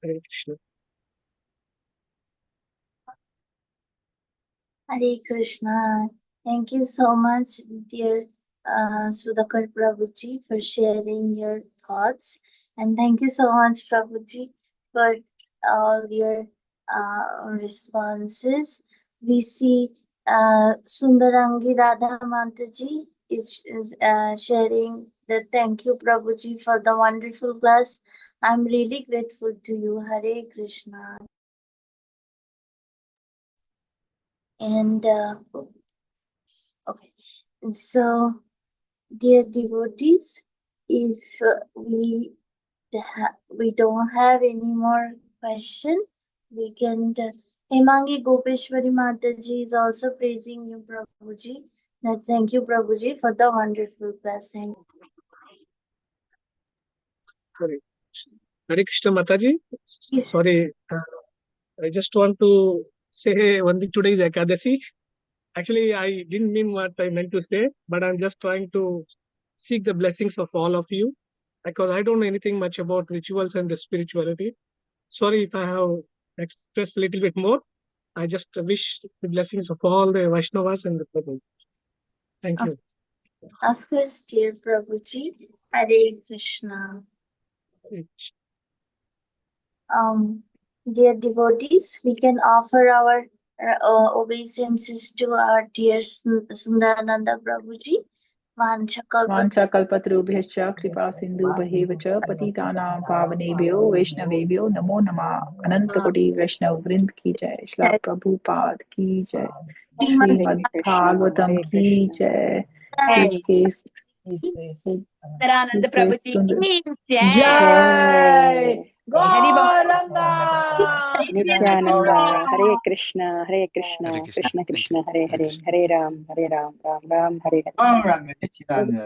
Hare Krishna. Hare Krishna. Thank you so much, dear Sudhakar Prabhuji, for sharing your thoughts. And thank you so much, Prabhuji, for all your responses. We see Sundarangi Radha Mataji is sharing the thank you, Prabhuji, for the wonderful class. I'm really grateful to you. Hare Krishna. And okay, and so, dear devotees, if we don't have any more question, we can. Hemangi Gopeshwari Mataji is also praising you, Prabhuji. Thank you, Prabhuji, for the wonderful class. Hare Krishna. Hare Krishna Mataji. Yes. Sorry, I just want to say one thing. Today is Ekadasi. Actually, I didn't mean what I meant to say, but I'm just trying to seek the blessings of all of you, because I don't know anything much about rituals and the spirituality. Sorry if I have expressed a little bit more. I just wish the blessings of all the Vaishnavas and the Prabhu. Thank you. Of course, dear Prabhuji. Hare Krishna. Dear devotees, we can offer our obeisances to our dear Sundarananda Prabhuji. वाञ्छाकल्पतरुभ्यश्च कृपा सिन्धुभ्यैव च पतितानां पावनेभ्यो वैष्णवेभ्यो नमो नमः। अनंतकोटि वैष्णव वृंद की जय। श्रील प्रभुपाद की जय। श्रीमद् भागवतम की जय। Sundarananda Prabhuji ki jai. जय Hari Bol. Gauranga Nityananda, Hare Krishna, Hare Krishna, Krishna. Krishna Thank Krishna, you. Hare Hare Hare, Krishna. Hare Ram, Ram Ram, Hare Hare. Nityananda.